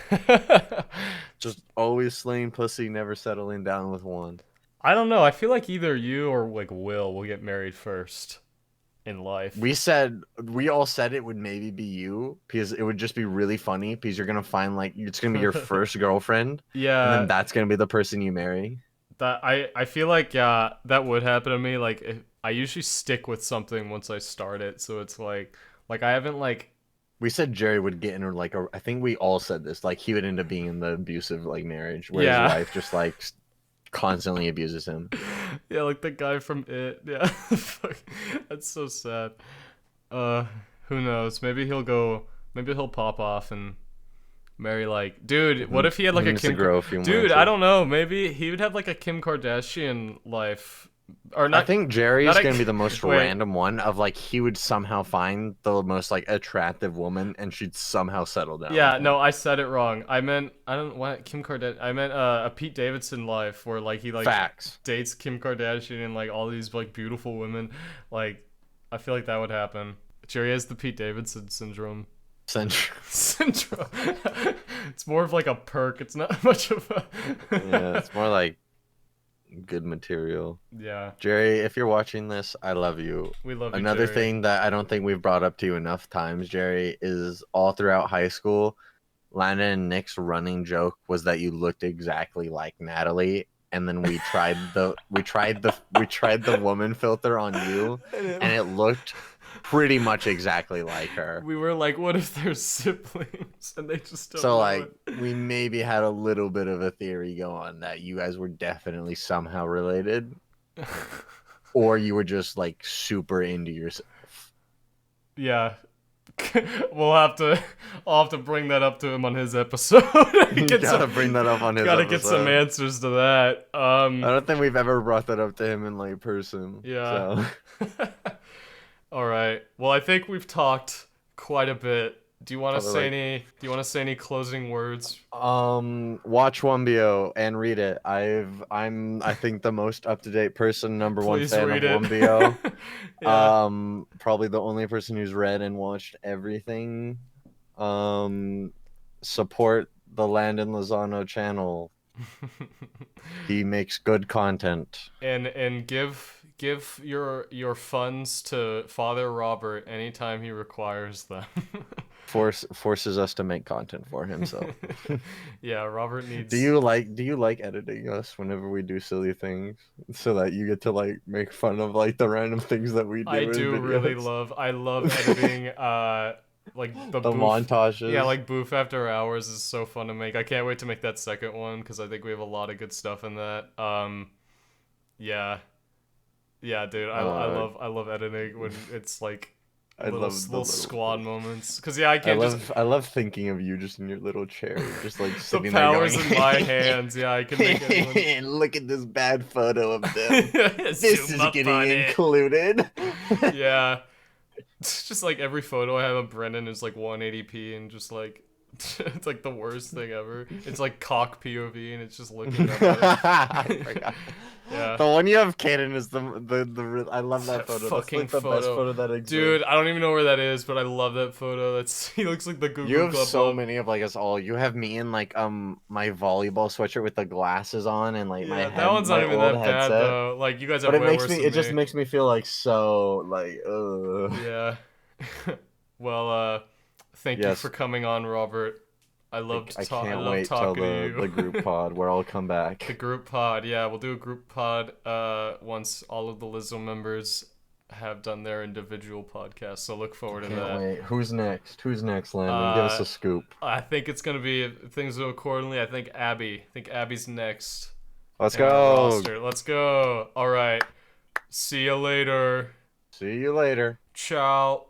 Just always slaying pussy, never settling down with one. I don't know. I feel like either you or like Will get married first in life. We all said it would maybe be you because it would just be really funny because you're gonna find like it's gonna be your first girlfriend and Yeah, then that's gonna be the person you marry. that I feel like that would happen to me. Like I usually stick with something once I start it, so it's like I haven't like We said Jerry would get in like I think we all said this, like he would end up being in the abusive like marriage where Yeah. his wife just like constantly abuses him. yeah, like the guy from It. Yeah, Fuck. That's so sad. Who knows? Maybe he'll pop off and marry like, dude. What if he had like He a needs to Kim? grow a few more Dude, inches. I don't know. Maybe he would have like a Kim Kardashian life, or not. I think Jerry is not a- gonna be the most wait. random one of like he would somehow find the most like attractive woman and she'd somehow settle down. Yeah, with him. no, I said it wrong. I meant I don't what Kim Kardashian. I meant a Pete Davidson life where like he like Facts. dates Kim Kardashian and like all these like beautiful women. Like I feel like that would happen. Jerry has the Pete Davidson syndrome. Syndrome. It's more of like a perk. It's not much of a. Yeah, it's more like good material. Yeah, Jerry, if you're watching this, I love you. we love you, Another Jerry. thing that I don't think we've brought up to you enough times, Jerry, is all throughout high school, Lana and Nick's running joke was that you looked exactly like Natalie, and then we tried the woman filter on you, and it looked pretty much exactly like her. We were like, what if they're siblings and they just don't So know like it? we maybe had a little bit of a theory going that you guys were definitely somehow related, or you were just like super into yourself. Yeah. I'll have to bring that up to him on his episode. You gotta bring that up on his Gotta get some episode. answers to that. I don't think we've ever brought that up to him in like person. Yeah. So. All right. Well, I think we've talked quite a bit. Do you want to Probably say like- any? Do you want to say any closing words? Watch 1BO and read it. I think the most up to date person, number one Please fan read of it. 1BO. Yeah. Probably the only person who's read and watched everything. Support the Landon Lozano channel. He makes good content. and give your funds to Father Robert anytime he requires them. Forces us to make content for him. So, Yeah, Robert needs. do you like editing us whenever we do silly things, so that you get to like make fun of like the random things that we do? I in do really videos? I love editing like the The boof. montages. Yeah, like Boof After Hours is so fun to make. I can't wait to make that second one because I think we have a lot of good stuff in that. Yeah, yeah, dude, I love editing when it's like I little, love the little squad moments. Cause yeah, I I can't love just I love thinking of you just in your little chair, just like the sitting there powers going, in my hands. Yeah, I can make anyone. Look at this bad photo of them. This is Zoom up getting on it. included. Yeah. It's just like every photo I have of Brennan is like 180p and just like it's like the worst thing ever. It's like cock POV and it's just looking up at I forgot. Yeah. The one you have Caden is the I love that That photo. fucking That's like the best photo. photo that it. exists. Dude, I don't even know where that is, but I love that photo. That's he looks like the Google You have Club so bug. many of like us all. You have me in like my volleyball sweatshirt with the glasses on and like my Yeah, head, that one's not my even old that bad headset. though. Like you guys have But it way makes worse me than it just me. makes me feel like so like Yeah. Well, thank you Yes. for coming on, Robert. I love I I can't love wait till talking to you. the group pod where I'll come The back. group pod, yeah, we'll do a group pod once all of the Lizzo members have done their individual podcasts. So look forward to Can't that. wait. Who's next? Who's next, Landon? Give us a scoop. I think it's gonna be if things go accordingly. I think Abby's next. Let's in our go. roster. Let's go. All right. See you later. See you later. Ciao.